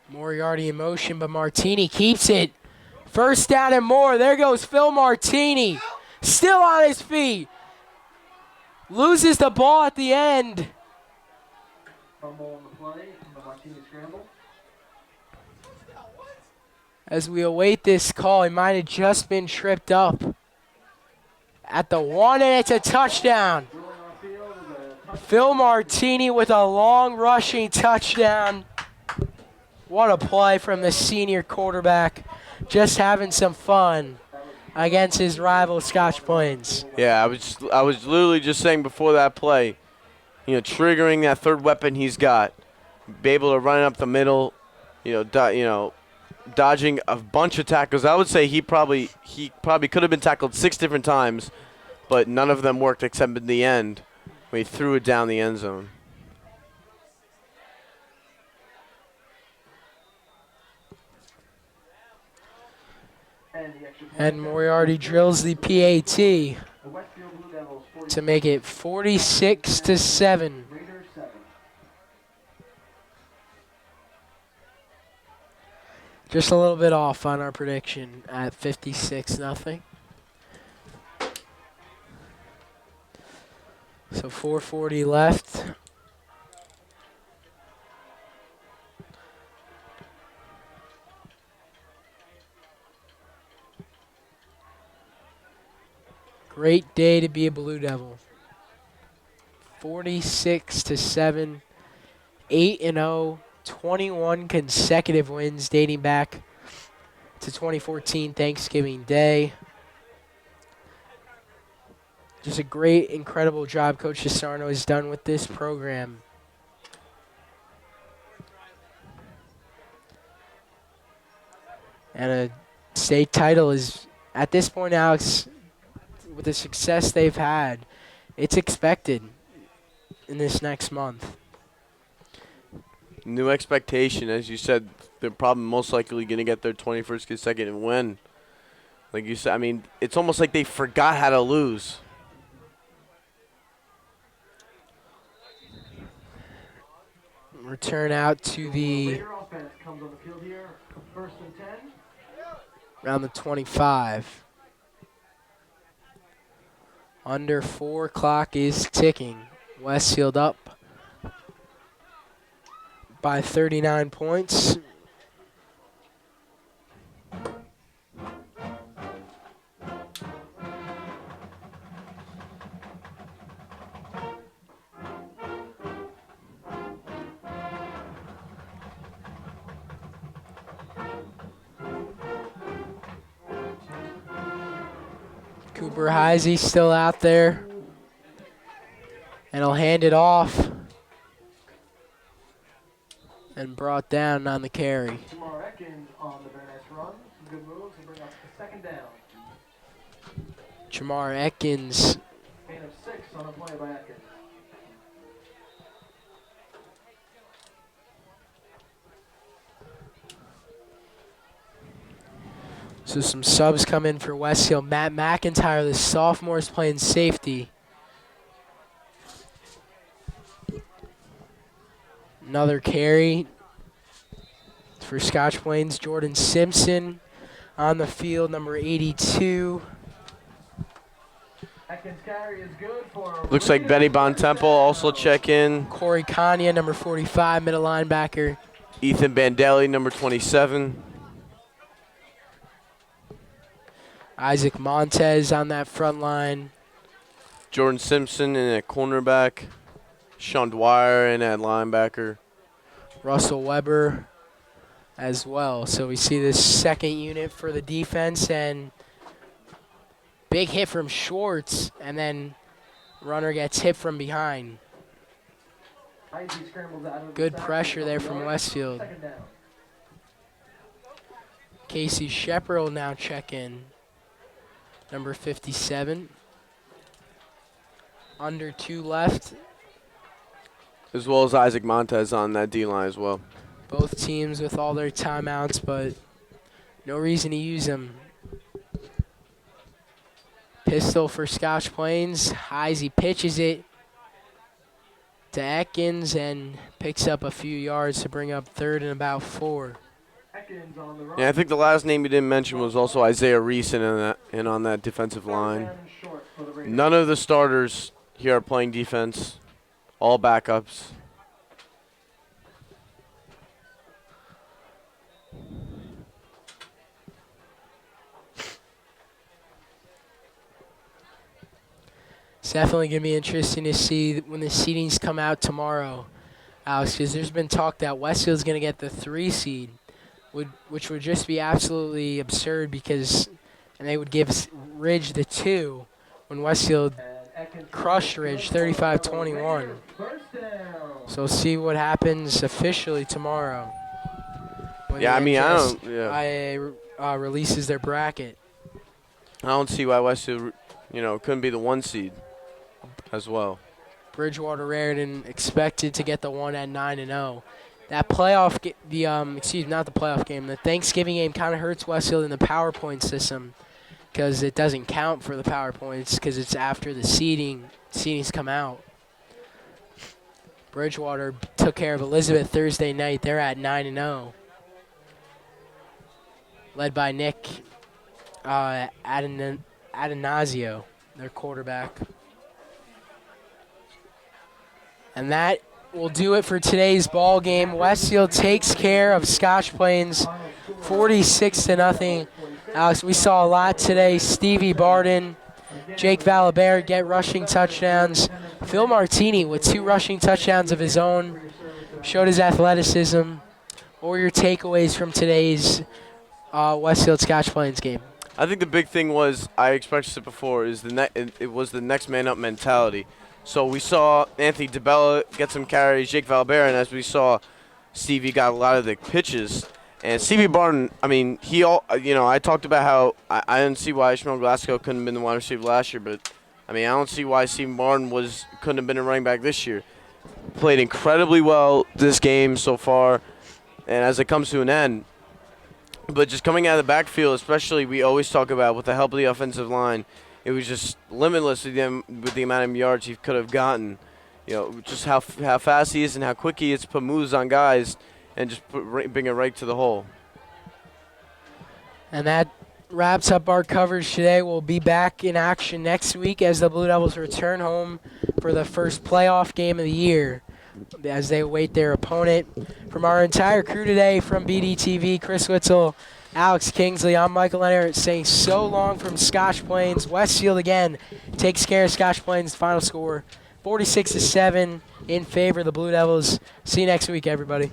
Moriarty in motion, but Martini keeps it. First down and more. There goes Phil Martini. Still on his feet. Loses the ball at the end. Fumble on the play from the Martini scramble. As we await this call, he might have just been tripped up. At the 1, and it's a touchdown. Ruling on field is a touchdown. Phil Martini with a long rushing touchdown. What a play from the senior quarterback. Just having some fun against his rival Scotch Plains. Yeah, I was literally just saying before that play, triggering that third weapon he's got, be able to run it up the middle, dodging a bunch of tackles. I would say he probably could have been tackled 6 different times, but none of them worked except in the end when he threw it down the end zone. And Moriarty drills the PAT The Westfield Blue Devils 40, to make it 46-7. Raiders 7. Just a little bit off on our prediction at 56-0. So 4:40 left. Great day to be a Blue Devil. 46-7, 8-0, 21 consecutive wins dating back to 2014 Thanksgiving Day. Just a great, incredible job Coach Sarno has done with this program. And a state title is, at this point, Alex, with the success they've had, it's expected in this next month. New expectation, as you said, they're probably most likely going to get their 21st consecutive win. Like you said, I mean, it's almost like they forgot how to lose. Return out to the Raider offense comes on the field here. First and 10. around the 25. Under 4 clock is ticking. Westfield up by 39 points. Cooper Heisey still out there. And he'll hand it off. And brought down on the carry. Jamar Ekins on the very nice run. Some good moves to bring up the second down. Jamar Ekins Gain of 6 on a play by Ekins. So some subs come in for Westfield. Matt McIntyre, the sophomore, is playing safety. Another carry for Scotch Plains. Jordan Simpson on the field, number 82. Atkins carry is good for Looks like Benny Bontempo also check in. Corey Kanya, number 45, middle linebacker. Ethan Bandelli, number 27. Isaac Montez on that front line. Jordan Simpson in at cornerback. Sean Dwyer in at linebacker. Russell Weber as well. So we see this second unit for the defense, and big hit from Schwartz, and then runner gets hit from behind. Good pressure there from Westfield. Casey Shepard will now check in. Number 57. Under 2 left. As well as Isaac Montez on that D-line as well. Both teams with all their timeouts, but no reason to use them. Pistol for Scotch Plains. Heisey pitches it to Atkins and picks up a few yards to bring up third and about 4. Yeah, I think the last name you didn't mention was also Isaiah Reese in on that defensive line. None of the starters here are playing defense. All backups. It's definitely going to be interesting to see when the seedings come out tomorrow, Alex, because there's been talk that Westfield's going to get the 3 seed, which would just be absolutely absurd and they would give Ridge the 2 when Westfield crushed Ridge 35-21. So we'll see what happens officially tomorrow. When Yeah, I the mean, NJSIAA releases their bracket. I don't see why Westfield, couldn't be the 1 seed as well. Bridgewater Raritan expected to get the 1 at 9-0. That playoff, not the playoff game, the Thanksgiving game kind of hurts Westfield in the PowerPoint system because it doesn't count for the PowerPoints because it's after the seedings come out. Bridgewater took care of Elizabeth Thursday night. They're at 9-0. Led by Nick Adanazio, their quarterback. And that will do it for today's ball game. Westfield takes care of Scotch Plains 46-0. Alex, we saw a lot today. Stevie Barden, Jake Valabert get rushing touchdowns. Phil Martini with 2 rushing touchdowns of his own. Showed his athleticism. What were your takeaways from today's Westfield Scotch Plains game? I think the big thing was, I expressed it before, is it was the next man up mentality. So we saw Anthony DeBella get some carries, Jake Valbert, and as we saw, Stevie got a lot of the pitches. And Stevie Barton, I talked about how I didn't see why Ishmael Glasgow couldn't have been the wide receiver last year, but I don't see why Stevie Barton couldn't have been a running back this year. Played incredibly well this game so far, and as it comes to an end. But just coming out of the backfield, especially, we always talk about with the help of the offensive line, it was just limitless with the amount of yards he could have gotten. Just how fast he is and how quick he is to put moves on guys and just bring it right to the hole. And that wraps up our coverage today. We'll be back in action next week as the Blue Devils return home for the first playoff game of the year as they await their opponent. From our entire crew today, from BDTV, Chris Witzel, Alex Kingsley, I'm Michael Leonard saying so long from Scotch Plains. Westfield again takes care of Scotch Plains. Final score 46-7 in favor of the Blue Devils. See you next week, everybody.